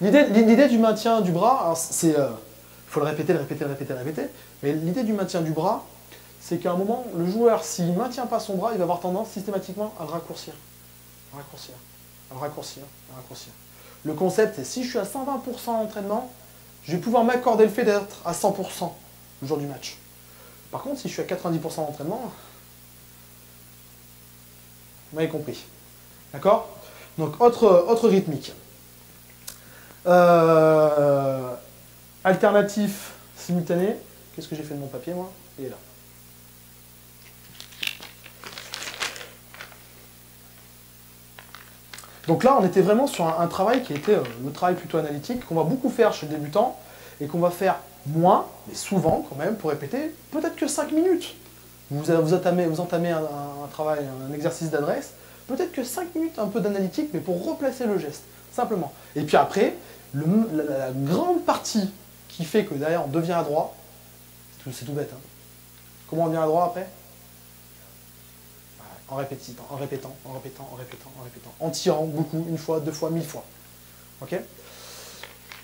L'idée du maintien du bras, c'est... Il faut le répéter. Mais l'idée du maintien du bras, c'est qu'à un moment, le joueur, s'il ne maintient pas son bras, il va avoir tendance systématiquement à le raccourcir. Le concept, c'est si je suis à 120% d'entraînement, je vais pouvoir m'accorder le fait d'être à 100% le jour du match. Par contre, si je suis à 90% d'entraînement, vous m'avez compris. D'accord? Donc, autre rythmique. Alternatif simultané. Qu'est-ce que j'ai fait de mon papier, moi? Il est là. Donc là, on était vraiment sur un travail qui était le travail plutôt analytique, qu'on va beaucoup faire chez le débutant, et qu'on va faire moins, mais souvent quand même, pour répéter, peut-être que 5 minutes. Vous entamez un travail, un exercice d'adresse, peut-être que 5 minutes, un peu d'analytique, mais pour replacer le geste, simplement. Et puis après, la grande partie qui fait que derrière on devient adroit, c'est tout bête. Hein. Comment on devient adroit après? En répétant, en tirant beaucoup, une fois, 2 fois, 1000 fois. Ok?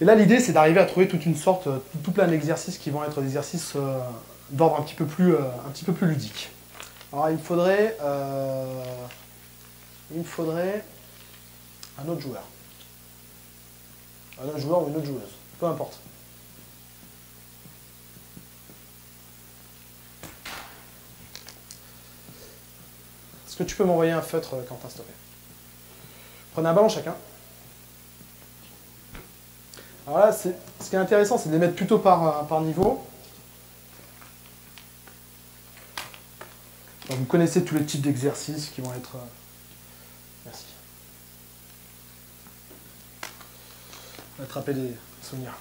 Et là, l'idée, c'est d'arriver à trouver toute une sorte, tout plein d'exercices qui vont être des exercices d'ordre un petit peu plus ludique. Alors, il me faudrait un autre joueur. Un autre joueur ou une autre joueuse, peu importe. Est-ce que tu peux m'envoyer un feutre, Quentin, s'il te plaît? Prenez un ballon chacun. Alors là, ce qui est intéressant, c'est de les mettre plutôt par niveau. Donc, vous connaissez tous les types d'exercices qui vont être... Merci. Attraper des souvenirs.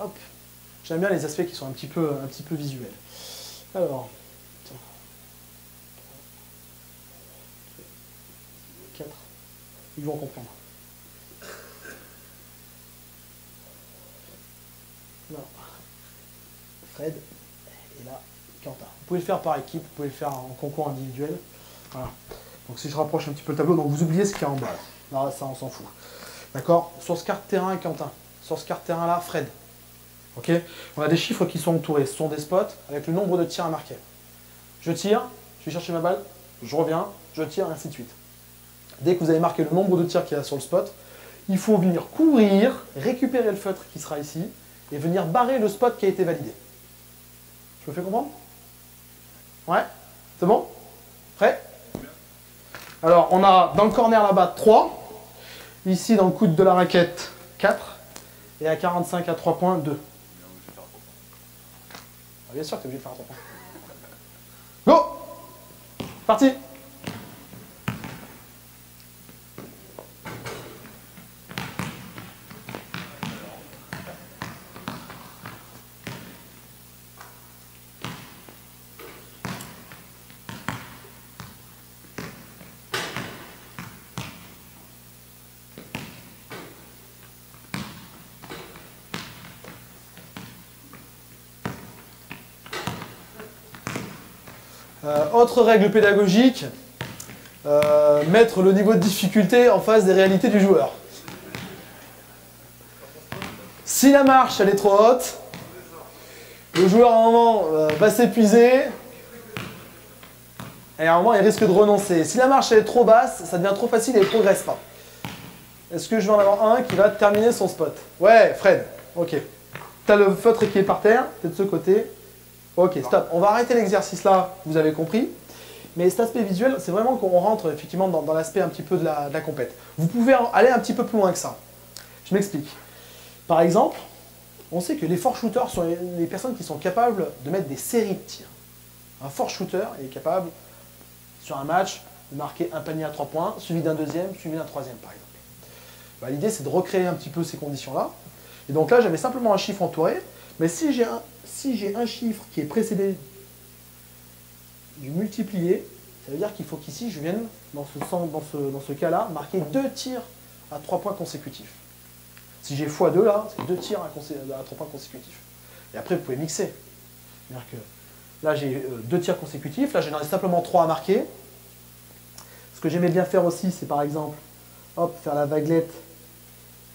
Hop. J'aime bien les aspects qui sont un petit peu visuels. Alors, tiens. 4. Ils vont comprendre. Là, Fred, et là, Quentin. Vous pouvez le faire par équipe, vous pouvez le faire en concours individuel. Voilà. Donc si je rapproche un petit peu le tableau, donc vous oubliez ce qu'il y a en bas. Là, ça, on s'en fout. D'accord? Sur ce quart de terrain, Quentin. Sur ce quart de terrain-là, Fred. Ok? On a des chiffres qui sont entourés. Ce sont des spots avec le nombre de tirs à marquer. Je tire, je vais chercher ma balle, je reviens, je tire, et ainsi de suite. Dès que vous avez marqué le nombre de tirs qu'il y a sur le spot, il faut venir courir, récupérer le feutre qui sera ici, et venir barrer le spot qui a été validé. Je me fais comprendre? Ouais? C'est bon? Prêt? Alors, on a dans le corner là-bas 3, ici dans le coude de la raquette 4, et à 45 à 3 points 2. Bien sûr que tu es obligé de faire un 3 points. Go! Parti! Autre règle pédagogique, mettre le niveau de difficulté en face des réalités du joueur. Si la marche elle est trop haute, le joueur à un moment va s'épuiser et à un moment il risque de renoncer. Si la marche elle est trop basse, ça devient trop facile et il ne progresse pas. Est-ce que je vais en avoir un qui va terminer son spot? Ouais, Fred, ok. Tu as le feutre qui est par terre, tu es de ce côté. Ok, stop. On va arrêter l'exercice là, vous avez compris. Mais cet aspect visuel, c'est vraiment qu'on rentre effectivement dans l'aspect un petit peu de la compète. Vous pouvez aller un petit peu plus loin que ça. Je m'explique. Par exemple, on sait que les force shooters sont les personnes qui sont capables de mettre des séries de tirs. Un force shooter est capable, sur un match, de marquer un panier à 3 points, suivi d'un deuxième, suivi d'un troisième par exemple. Bah, l'idée, c'est de recréer un petit peu ces conditions-là. Et donc là, j'avais simplement un chiffre entouré, mais si j'ai un chiffre qui est précédé du multiplié, ça veut dire qu'il faut qu'ici, je vienne, dans ce cas-là, marquer 2 tirs à 3 points consécutifs. Si j'ai x2 là, c'est 2 tirs à 3 points consécutifs. Et après, vous pouvez mixer. C'est-à-dire que là, j'ai 2 tirs consécutifs. Là, j'en ai simplement 3 à marquer. Ce que j'aimais bien faire aussi, c'est par exemple, hop, faire la vaguelette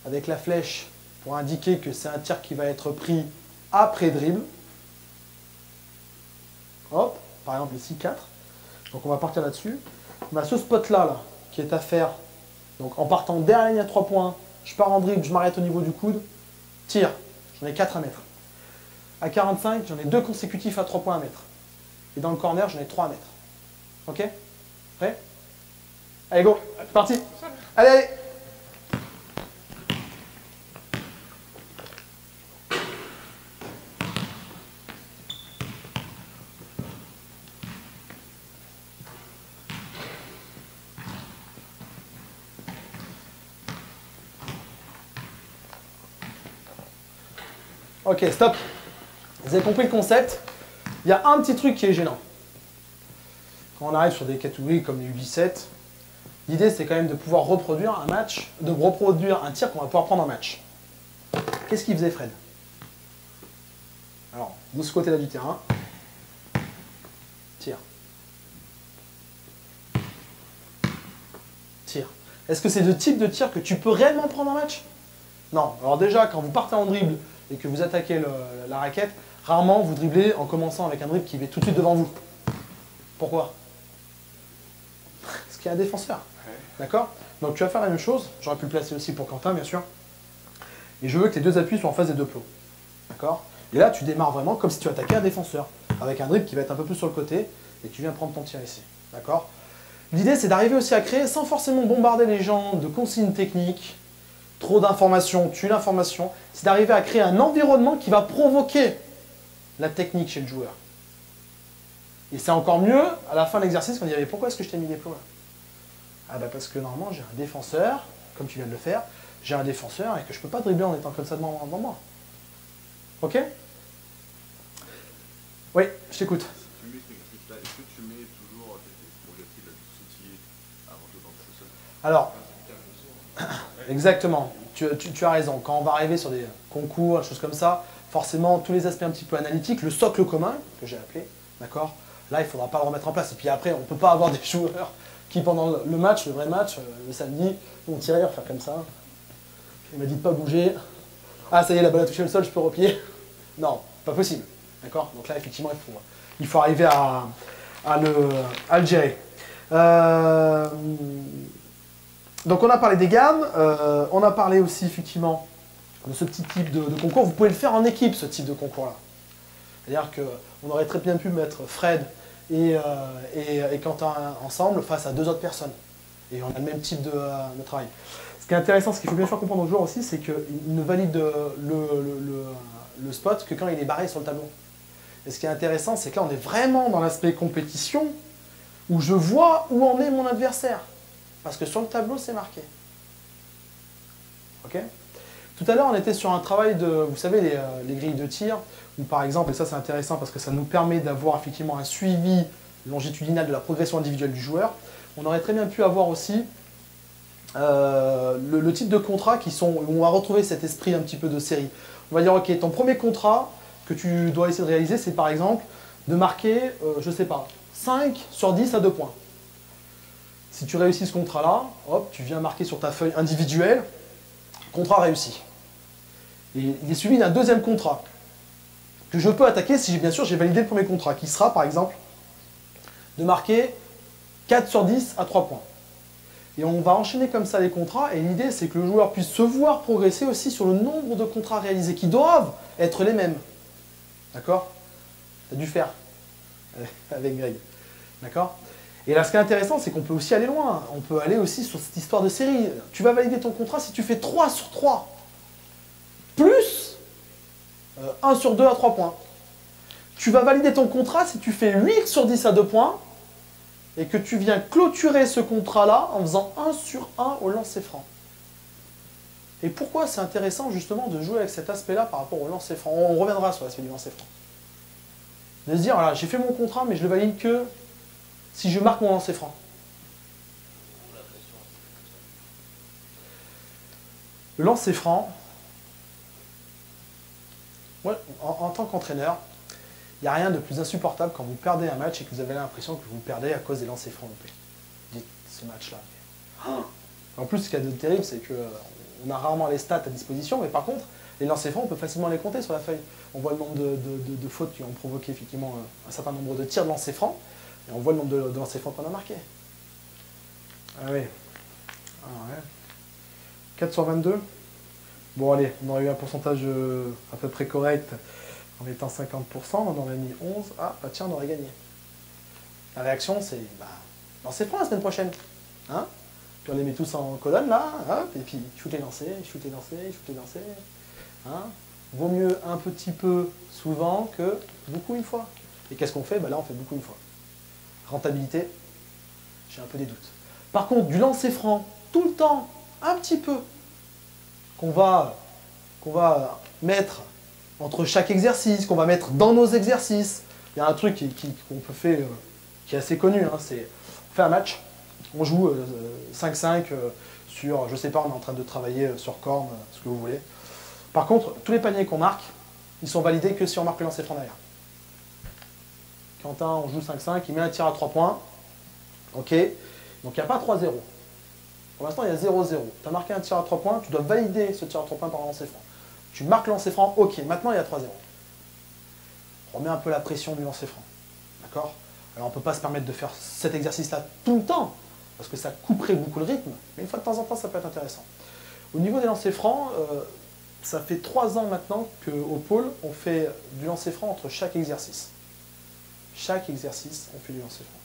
avec la flèche pour indiquer que c'est un tir qui va être pris après dribble. Hop, par exemple ici 4. Donc on va partir là-dessus. On a ce spot-là là, qui est à faire. Donc en partant derrière la ligne à 3 points, je pars en dribble, je m'arrête au niveau du coude, tire. J'en ai 4 à mettre. À 45, j'en ai 2 consécutifs à 3 points à mettre. Et dans le corner, j'en ai 3 à mettre. Ok? Prêt? Allez, go! C'est parti! Allez, allez! Ok, stop. Vous avez compris le concept. Il y a un petit truc qui est gênant. Quand on arrive sur des catégories comme les U17, l'idée c'est quand même de pouvoir reproduire un match, de reproduire un tir qu'on va pouvoir prendre en match. Qu'est-ce qu'il faisait Fred? Alors, de ce côté-là du terrain, tire. Tire. Est-ce que c'est le type de tir que tu peux réellement prendre en match? Non. Alors déjà, quand vous partez en dribble et que vous attaquez la raquette, rarement vous dribblez en commençant avec un dribble qui est tout de suite devant vous. Pourquoi? Parce qu'il y a un défenseur. D'accord? Donc tu vas faire la même chose. J'aurais pu le placer aussi pour Quentin, bien sûr. Et je veux que les 2 appuis soient en face des 2 plots. D'accord? Et là, tu démarres vraiment comme si tu attaquais un défenseur. Avec un dribble qui va être un peu plus sur le côté. Et tu viens prendre ton tir ici. D'accord? L'idée, c'est d'arriver aussi à créer, sans forcément bombarder les gens de consignes techniques, trop d'informations, tue l'information, c'est d'arriver à créer un environnement qui va provoquer la technique chez le joueur. Et c'est encore mieux, à la fin de l'exercice, quand il y avait pourquoi est-ce que je t'ai mis des plots là? Ah bah parce que normalement j'ai un défenseur, comme tu viens de le faire, j'ai un défenseur et que je ne peux pas dribbler en étant comme ça devant moi. Ok? Oui, je t'écoute. Si tu mets ce exercice-là, est-ce que tu mets toujours tes projectiles à sautiller avant de tenter ce sol? Alors, exactement, tu as raison. Quand on va arriver sur des concours, des choses comme ça, forcément, tous les aspects un petit peu analytiques, le socle commun, que j'ai appelé, d'accord? Là, il ne faudra pas le remettre en place. Et puis après, on ne peut pas avoir des joueurs qui, pendant le match, le vrai match, le samedi, vont tirer, faire comme ça. Il m'a dit de ne pas bouger. Ah, ça y est, la balle a touché le sol, je peux replier. Non, pas possible. D'accord? Donc là, effectivement, il faut arriver à le gérer. Donc on a parlé des gammes, on a parlé aussi effectivement de ce petit type de concours. Vous pouvez le faire en équipe, ce type de concours-là. C'est-à-dire qu'on aurait très bien pu mettre Fred et Quentin ensemble face à 2 autres personnes. Et on a le même type de travail. Ce qui est intéressant, ce qu'il faut bien faire comprendre aux joueurs aussi, c'est qu'il ne valide le spot que quand il est barré sur le tableau. Et ce qui est intéressant, c'est que là, on est vraiment dans l'aspect compétition, où je vois où en est mon adversaire. Parce que sur le tableau, c'est marqué. Ok? Tout à l'heure, on était sur un travail de, vous savez, les grilles de tir, où par exemple, et ça c'est intéressant parce que ça nous permet d'avoir effectivement un suivi longitudinal de la progression individuelle du joueur, on aurait très bien pu avoir aussi le type de contrats où on va retrouver cet esprit un petit peu de série. On va dire, ok, ton premier contrat que tu dois essayer de réaliser, c'est par exemple de marquer, je sais pas, 5 sur 10 à 2 points. Si tu réussis ce contrat-là, hop, tu viens marquer sur ta feuille individuelle, contrat réussi. Et il est suivi d'un deuxième contrat que je peux attaquer si bien sûr j'ai validé le premier contrat, qui sera par exemple de marquer 4 sur 10 à 3 points. Et on va enchaîner comme ça les contrats, et l'idée c'est que le joueur puisse se voir progresser aussi sur le nombre de contrats réalisés, qui doivent être les mêmes. D'accord? Tu as dû faire avec Greg. D'accord? Et là, ce qui est intéressant, c'est qu'on peut aussi aller loin. On peut aller aussi sur cette histoire de série. Tu vas valider ton contrat si tu fais 3 sur 3. Plus 1 sur 2 à 3 points. Tu vas valider ton contrat si tu fais 8 sur 10 à 2 points et que tu viens clôturer ce contrat-là en faisant 1 sur 1 au lancer franc. Et pourquoi c'est intéressant justement de jouer avec cet aspect-là par rapport au lancer franc? On reviendra sur l'aspect du lancer franc. De se dire, voilà, j'ai fait mon contrat, mais je le valide que si je marque mon lancer franc. Le lancer franc, Moi, en tant qu'entraîneur, il n'y a rien de plus insupportable quand vous perdez un match et que vous avez l'impression que vous perdez à cause des lancers francs loupés. Dites, ce match-là. En plus, ce qu'il y a de terrible, c'est qu'on a rarement les stats à disposition, mais par contre, les lancers francs, on peut facilement les compter sur la feuille. On voit le nombre de fautes qui ont provoqué effectivement un certain nombre de tirs de lancers francs, et on voit le nombre de lancers francs qu'on a marqués. Ah oui. Ah ouais. 4 sur 22. Bon allez, on aurait eu un pourcentage à peu près correct en étant 50%, on aurait mis 11. Ah bah tiens, on aurait gagné. La réaction c'est, bah, lancez francs la semaine prochaine. Hein, puis on les met tous en colonne là, hop, et puis shoot et lancer, shoot et lancer, shoot et lancer. Hein, vaut mieux un petit peu souvent que beaucoup une fois. Et qu'est-ce qu'on fait? Bah là on fait beaucoup une fois. Rentabilité, j'ai un peu des doutes. Par contre, du lancer franc tout le temps, un petit peu, qu'on va mettre entre chaque exercice, qu'on va mettre dans nos exercices. Il y a un truc qu'on peut faire, qui est assez connu, hein, c'est on fait un match, on joue 5-5 sur, je sais pas, on est en train de travailler sur corne, ce que vous voulez. Par contre, tous les paniers qu'on marque, ils sont validés que si on marque le lancer franc derrière. Quentin, on joue 5-5, il met un tir à 3 points. Ok, donc il n'y a pas 3-0. Pour l'instant, il y a 0-0. Tu as marqué un tir à 3 points, tu dois valider ce tir à 3 points par un lancer franc. Tu marques le lancer franc, ok, maintenant il y a 3-0. On remet un peu la pression du lancer franc. D'accord? Alors on ne peut pas se permettre de faire cet exercice-là tout le temps, parce que ça couperait beaucoup le rythme, mais une fois de temps en temps, ça peut être intéressant. Au niveau des lancers francs, ça fait 3 ans maintenant qu'au pôle, on fait du lancer franc entre chaque exercice. Chaque exercice, on fait du lancer franc.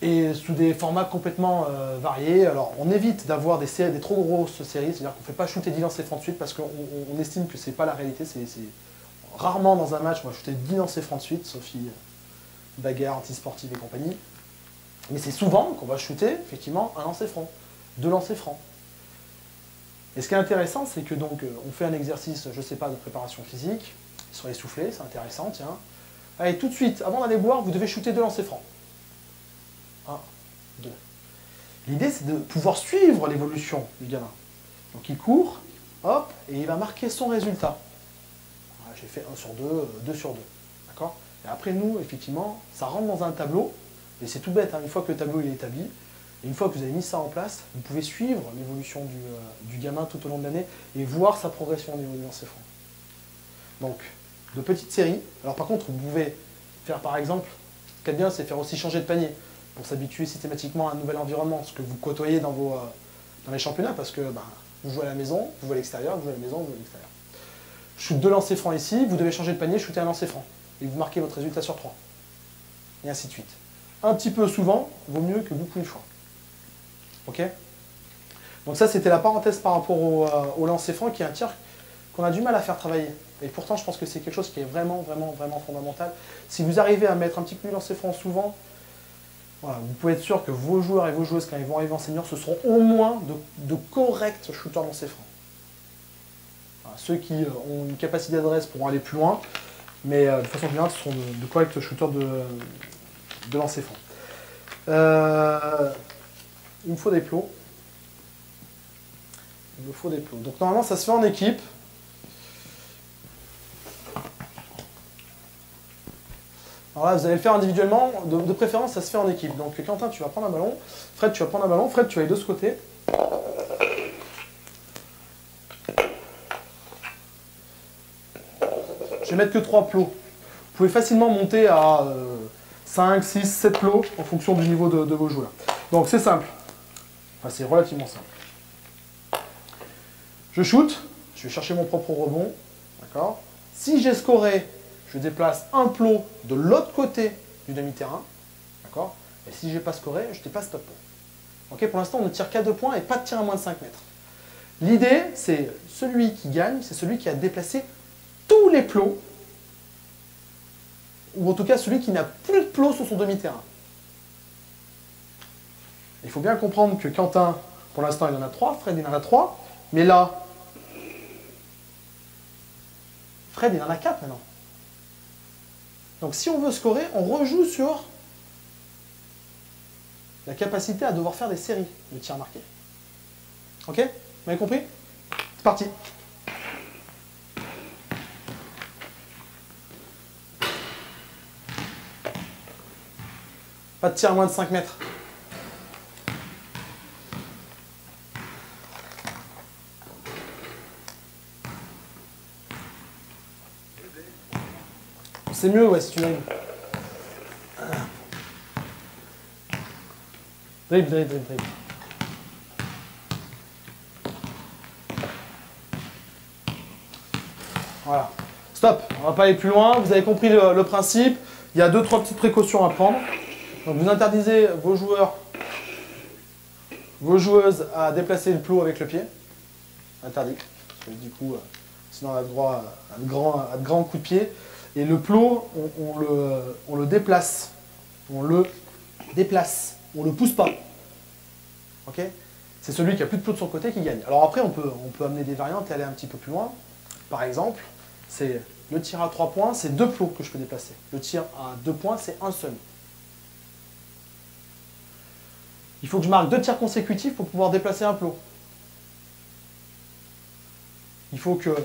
Et sous des formats complètement variés. Alors, on évite d'avoir des trop grosses séries, c'est-à-dire qu'on ne fait pas shooter 10 lancers francs de suite parce qu'on estime que ce n'est pas la réalité. C'est rarement dans un match, on va shooter 10 lancers francs de suite, sauf bagarre, anti-sportive et compagnie. Mais c'est souvent qu'on va shooter, effectivement, un lancer franc, 2 lancers francs. Et ce qui est intéressant, c'est que donc, on fait un exercice, je ne sais pas, de préparation physique, sur les soufflets, c'est intéressant, tiens. Allez, tout de suite, avant d'aller boire, vous devez shooter 2 lancers francs. 1, 2. L'idée, c'est de pouvoir suivre l'évolution du gamin. Donc il court, hop, et il va marquer son résultat. Voilà, j'ai fait 1 sur 2, 2 sur 2. D'accord? Et après, nous, effectivement, ça rentre dans un tableau, et c'est tout bête, hein, une fois que le tableau est établi, et une fois que vous avez mis ça en place, vous pouvez suivre l'évolution du gamin tout au long de l'année et voir sa progression au niveau du lancer franc. Donc, de petites séries. Alors par contre, vous pouvez faire par exemple, ce qui est bien, c'est faire aussi changer de panier pour s'habituer systématiquement à un nouvel environnement, ce que vous côtoyez dans les championnats, parce que vous jouez à la maison, vous jouez à l'extérieur, vous jouez à la maison, vous jouez à l'extérieur. Shoot 2 lancers francs ici, vous devez changer de panier, shooter un lancer franc. Et vous marquez votre résultat sur 3. Et ainsi de suite. Un petit peu souvent, vaut mieux que beaucoup une fois. Ok? Donc ça, c'était la parenthèse par rapport au lancer franc, qui est un tir qu'on a du mal à faire travailler. Et pourtant, je pense que c'est quelque chose qui est vraiment, vraiment, vraiment fondamental. Si vous arrivez à mettre un petit peu de lancer franc souvent, voilà, vous pouvez être sûr que vos joueurs et vos joueuses, quand ils vont arriver en senior, ce seront au moins de corrects shooters lancers francs. Voilà, ceux qui ont une capacité d'adresse pourront aller plus loin, mais de façon générale, ce seront de corrects shooters de lancer francs. Il me faut des plots. Il me faut des plots. Donc normalement, ça se fait en équipe. Alors là, vous allez le faire individuellement. De préférence, ça se fait en équipe. Donc Quentin, tu vas prendre un ballon. Fred, tu vas prendre un ballon. Fred, tu vas aller de ce côté. Je vais mettre que 3 plots. Vous pouvez facilement monter à 5, 6, 7 plots en fonction du niveau de vos joueurs. Donc c'est simple. Enfin, c'est relativement simple. Je shoot, je vais chercher mon propre rebond. D'accord? Si j'ai scoré, je déplace un plot de l'autre côté du demi-terrain. D'accord? Et si je n'ai pas scoré, je dépasse top plot. Ok? Pour l'instant, on ne tire qu'à 2 points et pas de tir à moins de 5 mètres. L'idée, c'est celui qui gagne, c'est celui qui a déplacé tous les plots, ou en tout cas celui qui n'a plus de plots sur son demi-terrain. Il faut bien comprendre que Quentin, pour l'instant, il en a 3, Fred, il en a 3, mais là, Fred, il en a 4 maintenant. Donc si on veut scorer, on rejoue sur la capacité à devoir faire des séries de tirs marqués. Ok? Vous avez compris? C'est parti. Pas de tir à moins de 5 mètres. C'est mieux, ouais, si tu dribbles. Dribble. Voilà. Stop, on va pas aller plus loin. Vous avez compris le principe. Il y a 2-3 petites précautions à prendre. Donc vous interdisez vos joueurs, vos joueuses à déplacer le plot avec le pied. Interdit. Parce que du coup, sinon on a le droit à de grands coups de pied. Et le plot, on le déplace. On le déplace. On le pousse pas. Ok? C'est celui qui a plus de plot de son côté qui gagne. Alors après, on peut amener des variantes et aller un petit peu plus loin. Par exemple, c'est le tir à 3 points, c'est 2 plots que je peux déplacer. Le tir à 2 points, c'est un seul. Il faut que je marque 2 tirs consécutifs pour pouvoir déplacer un plot. Il faut que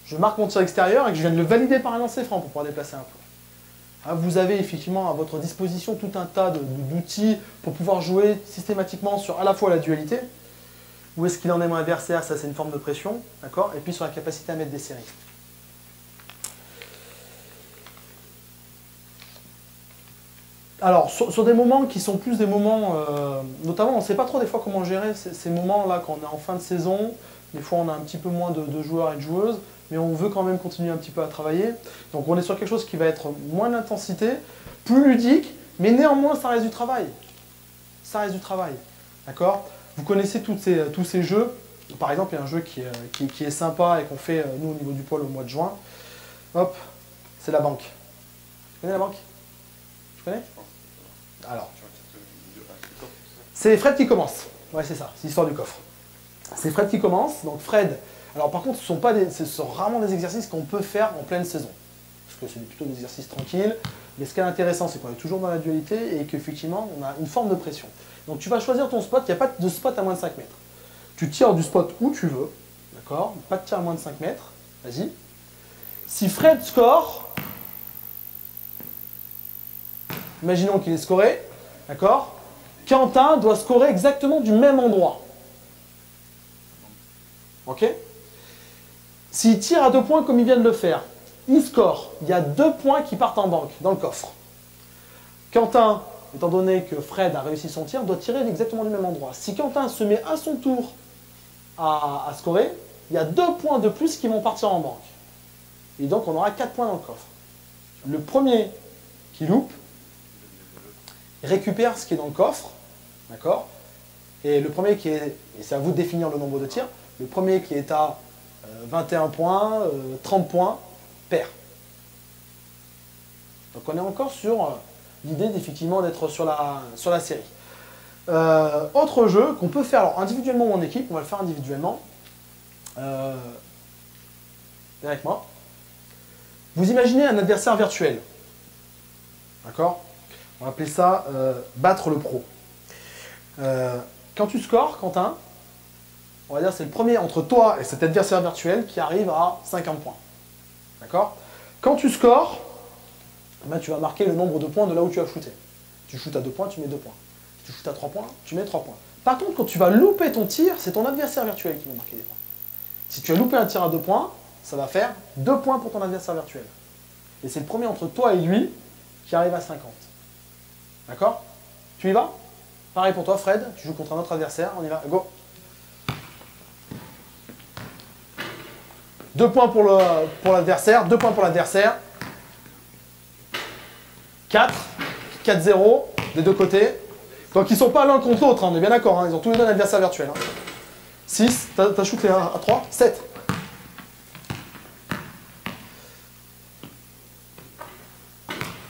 je marque mon tir extérieur et que je vienne le valider par un lancer franc pour pouvoir déplacer un plot. Vous avez effectivement à votre disposition tout un tas d'outils pour pouvoir jouer systématiquement sur à la fois la dualité, où est-ce qu'il en est mon adversaire, ça c'est une forme de pression, d'accord, et puis sur la capacité à mettre des séries. Alors, sur des moments qui sont plus des moments, notamment, on ne sait pas trop des fois comment gérer ces moments-là quand on est en fin de saison. Des fois, on a un petit peu moins de joueurs et de joueuses, mais on veut quand même continuer un petit peu à travailler. Donc, on est sur quelque chose qui va être moins d'intensité, plus ludique, mais néanmoins, ça reste du travail. Ça reste du travail, d'accord? Vous connaissez tous ces jeux. Par exemple, il y a un jeu qui est sympa et qu'on fait, nous, au niveau du pôle, au mois de juin. Hop, c'est la banque. Tu connais la banque? Tu connais? Alors, c'est Fred qui commence. Ouais, c'est ça, c'est l'histoire du coffre. C'est Fred qui commence. Donc Fred, alors par contre, ce sont rarement des exercices qu'on peut faire en pleine saison. Parce que c'est plutôt des exercices tranquilles. Mais ce qui est intéressant, c'est qu'on est toujours dans la dualité et qu'effectivement, on a une forme de pression. Donc tu vas choisir ton spot, il n'y a pas de spot à moins de 5 mètres. Tu tires du spot où tu veux, d'accord? Pas de tir à moins de 5 mètres, vas-y. Si Fred score, imaginons qu'il est scoré, d'accord? Quentin doit scorer exactement du même endroit. Ok? S'il tire à 2 points comme il vient de le faire, il score. Il y a 2 points qui partent en banque, dans le coffre. Quentin, étant donné que Fred a réussi son tir, doit tirer exactement du même endroit. Si Quentin se met à son tour à scorer, il y a 2 points de plus qui vont partir en banque. Et donc on aura 4 points dans le coffre. Le premier qui loupe récupère ce qui est dans le coffre, d'accord? Et le premier qui est, et c'est à vous de définir le nombre de tirs, le premier qui est à 21 points, 30 points, perd. Donc on est encore sur l'idée d'effectivement d'être sur la série. Autre jeu qu'on peut faire alors, individuellement ou en équipe, on va le faire individuellement. Viens avec moi. Vous imaginez un adversaire virtuel. D'accord? On va appeler ça battre le pro. Quand tu scores, Quentin, on va dire c'est le premier entre toi et cet adversaire virtuel qui arrive à 50 points. D'accord? Quand tu scores, ben, tu vas marquer le nombre de points de là où tu as shooté. Tu shootes à 2 points, tu mets 2 points. Si tu shootes à 3 points, tu mets 3 points. Par contre, quand tu vas louper ton tir, c'est ton adversaire virtuel qui va marquer des points. Si tu as loupé un tir à 2 points, ça va faire 2 points pour ton adversaire virtuel. Et c'est le premier entre toi et lui qui arrive à 50. D'accord? Tu y vas? Pareil pour toi, Fred, tu joues contre un autre adversaire, on y va, go! 2 points pour l'adversaire, 2 points pour l'adversaire. 4, 4-0, des deux côtés. Donc ils ne sont pas l'un contre l'autre, hein, on est bien d'accord, hein, ils ont tous les deux un adversaire virtuel. Hein. 6, t'as shooté à 3, 7.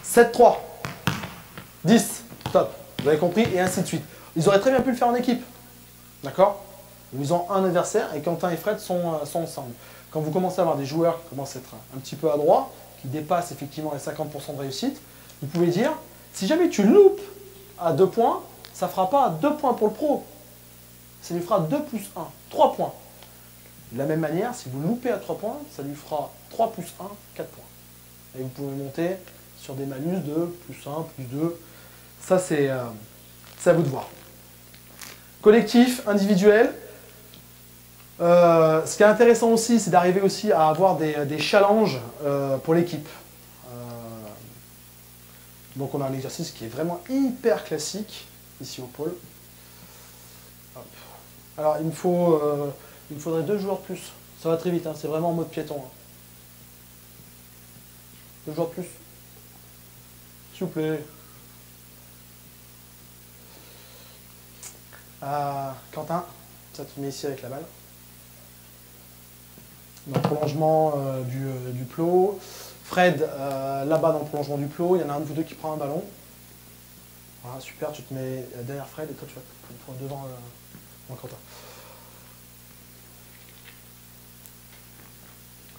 7-3. 10, top. Vous avez compris, et ainsi de suite. Ils auraient très bien pu le faire en équipe. D'accord? Ils ont un adversaire et Quentin et Fred sont ensemble. Quand vous commencez à avoir des joueurs qui commencent à être un petit peu adroits, qui dépassent effectivement les 50% de réussite, vous pouvez dire, si jamais tu loupes à 2 points, ça ne fera pas 2 points pour le pro. Ça lui fera 2 plus 1, 3 points. De la même manière, si vous loupez à 3 points, ça lui fera 3 plus 1, 4 points. Et vous pouvez monter sur des malus de plus 1, plus 2, Ça, c'est à vous de voir. Collectif, individuel. Ce qui est intéressant aussi, c'est d'arriver aussi à avoir des challenges pour l'équipe. Donc on a un exercice qui est vraiment hyper classique, ici au pôle. Hop. Alors il me faudrait 2 joueurs de plus. Ça va très vite, hein, c'est vraiment en mode piéton. Hein. 2 joueurs de plus. S'il vous plaît. Quentin, ça te met ici avec la balle. Dans le prolongement du plot. Fred, là-bas dans le prolongement du plot, il y en a un de vous deux qui prend un ballon. Voilà, super, tu te mets derrière Fred et toi tu vas te prendre devant Quentin.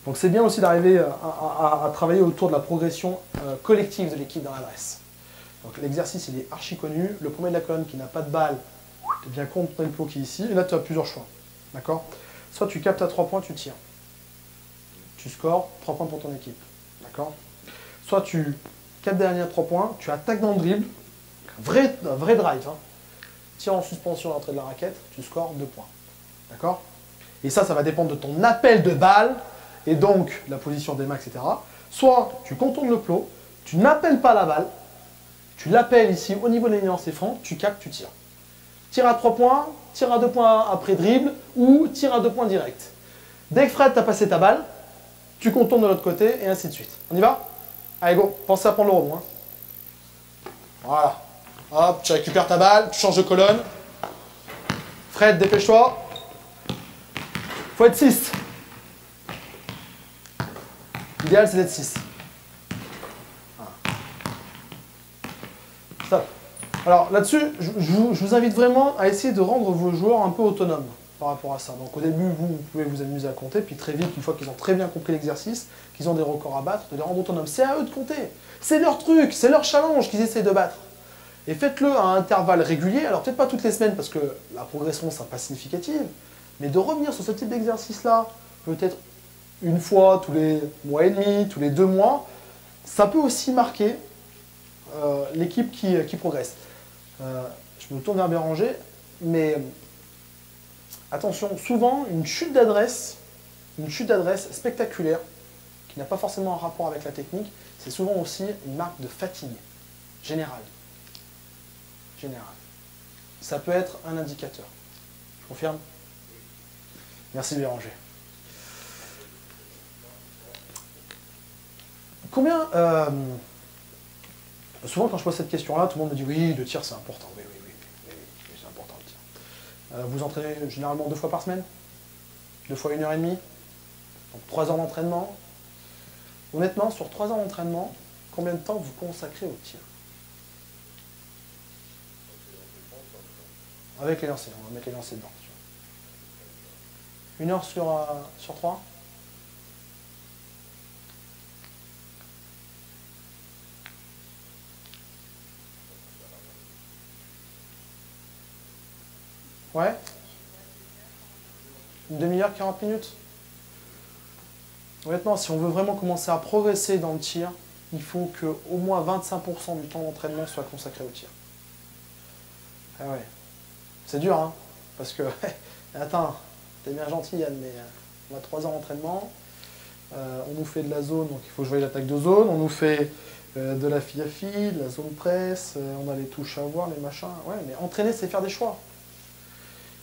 Donc c'est bien aussi d'arriver à travailler autour de la progression collective de l'équipe dans l'adresse. Donc l'exercice il est archi connu. Le premier de la colonne qui n'a pas de balle, tu viens contre le plot qui est ici. Et là tu as plusieurs choix. D'accord? Soit tu captes à 3 points, tu tires. Tu scores 3 points pour ton équipe. D'accord? Soit tu captes derrière 3 points, tu attaques dans le dribble, un vrai drive. Hein. Tire en suspension à l'entrée de la raquette, tu scores 2 points. D'accord? Et ça va dépendre de ton appel de balle, et donc la position des mains, etc. Soit tu contournes le plot, tu n'appelles pas la balle, tu l'appelles ici au niveau des lancers francs, tu captes, tu tires. Tire à 3 points, tire à 2 points après dribble, ou tire à 2 points direct. Dès que Fred t'a passé ta balle, tu contournes de l'autre côté, et ainsi de suite. On y va? Allez, go, pensez à prendre le rebond. Hein. Voilà. Hop, tu récupères ta balle, tu changes de colonne. Fred, dépêche-toi. Faut être 6. L'idéal, c'est d'être 6. Voilà. Stop. Alors là-dessus, je vous invite vraiment à essayer de rendre vos joueurs un peu autonomes par rapport à ça. Donc au début, vous pouvez vous amuser à compter, puis très vite, une fois qu'ils ont très bien compris l'exercice, qu'ils ont des records à battre, de les rendre autonomes. C'est à eux de compter. C'est leur truc, c'est leur challenge qu'ils essayent de battre. Et faites-le à intervalles réguliers, alors peut-être pas toutes les semaines, parce que la progression ne sera pas significative, mais de revenir sur ce type d'exercice-là, peut-être une fois tous les mois et demi, tous les 2 mois, ça peut aussi marquer l'équipe qui progresse. Je me tourne vers Béranger, mais attention, souvent une chute d'adresse spectaculaire, qui n'a pas forcément un rapport avec la technique, c'est souvent aussi une marque de fatigue générale. Ça peut être un indicateur. Je confirme? Merci Béranger. Combien... souvent quand je pose cette question-là, tout le monde me dit oui, le tir c'est important. Oui, c'est important le tir. Vous entraînez généralement 2 fois par semaine? 2 fois 1h30? Donc 3 heures d'entraînement. Honnêtement, sur 3 heures d'entraînement, combien de temps vous consacrez au tir? Avec les lancers, on va mettre les lancers dedans. 1 heure sur 3? Ouais? Une demi-heure, 40 minutes? Honnêtement, si on veut vraiment commencer à progresser dans le tir, il faut qu'au moins 25% du temps d'entraînement soit consacré au tir. Ah ouais. C'est dur, hein? Parce que, attends, t'es bien gentil Yann, mais on a 3 heures d'entraînement, on nous fait de la zone, donc il faut jouer l'attaque de zone, on nous fait de la FIAFI, de la zone presse, on a les touches à voir, les machins. Ouais, mais entraîner, c'est faire des choix.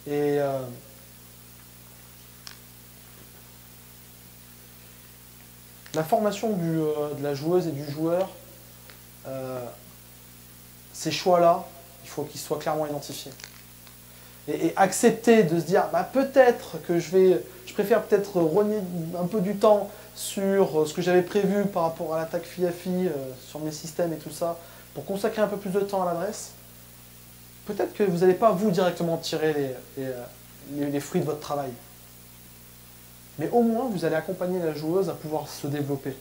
Et la formation de la joueuse et du joueur, ces choix-là, il faut qu'ils soient clairement identifiés. Et accepter de se dire, bah, peut-être que je préfère peut-être rogner un peu du temps sur ce que j'avais prévu par rapport à l'attaque FIAFI, sur mes systèmes et tout ça, pour consacrer un peu plus de temps à l'adresse. Peut-être que vous n'allez pas, vous, directement tirer les fruits de votre travail. Mais au moins, vous allez accompagner la joueuse à pouvoir se développer.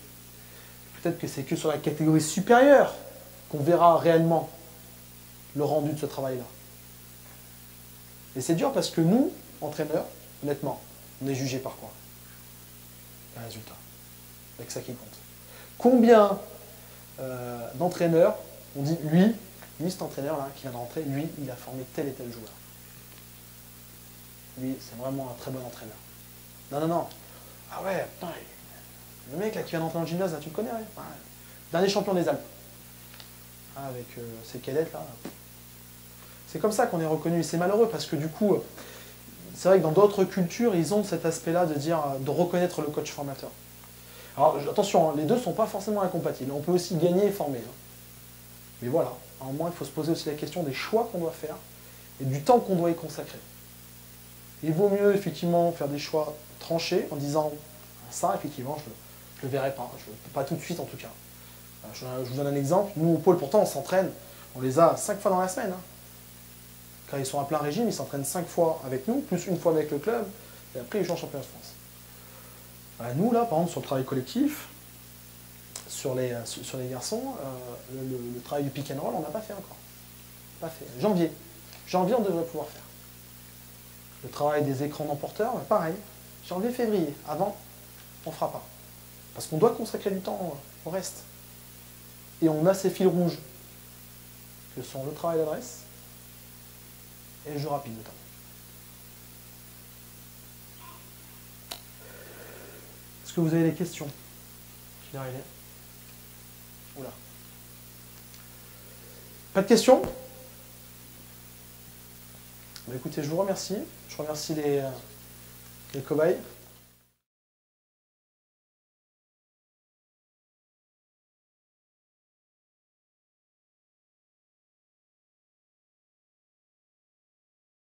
Peut-être que c'est que sur la catégorie supérieure qu'on verra réellement le rendu de ce travail-là. Et c'est dur parce que nous, entraîneurs, honnêtement, on est jugés par quoi? Le résultat. C'est ça qui compte. Combien d'entraîneurs ont dit, lui, Lui, cet entraîneur-là, qui vient de rentrer, lui, il a formé tel et tel joueur. Lui, c'est vraiment un très bon entraîneur. Non, non, non. Ah ouais, putain, le mec là qui vient d'entrer dans le gymnase, là, tu le connais, ouais. Dernier champion des Alpes. Ah, avec ses cadettes, là. C'est comme ça qu'on est reconnu. C'est malheureux parce que du coup, c'est vrai que dans d'autres cultures, ils ont cet aspect-là de dire, de reconnaître le coach formateur. Alors attention, hein, les deux ne sont pas forcément incompatibles. On peut aussi gagner et former. Hein. Mais voilà, à un moment, il faut se poser aussi la question des choix qu'on doit faire et du temps qu'on doit y consacrer. Il vaut mieux effectivement faire des choix tranchés en disant ça, effectivement, je ne le verrai pas. Pas tout de suite en tout cas. Je vous donne un exemple. Nous, au pôle, pourtant, on s'entraîne. On les a 5 fois dans la semaine. Hein. Quand ils sont à plein régime, ils s'entraînent 5 fois avec nous, plus une fois avec le club, et après ils jouent en championnat de France. Nous, là, par exemple, sur le travail collectif, sur les garçons, le travail du pick and roll, on n'a pas fait encore. Pas fait. Janvier. Janvier, on devrait pouvoir faire. Le travail des écrans d'emporteurs, pareil. Janvier, février. Avant, on ne fera pas. Parce qu'on doit consacrer du temps au reste. Et on a ces fils rouges, que sont le travail d'adresse et le jeu rapide notamment. Est-ce que vous avez des questions? Oula. Pas de questions? Bah écoutez, je vous remercie. Je remercie les cobayes.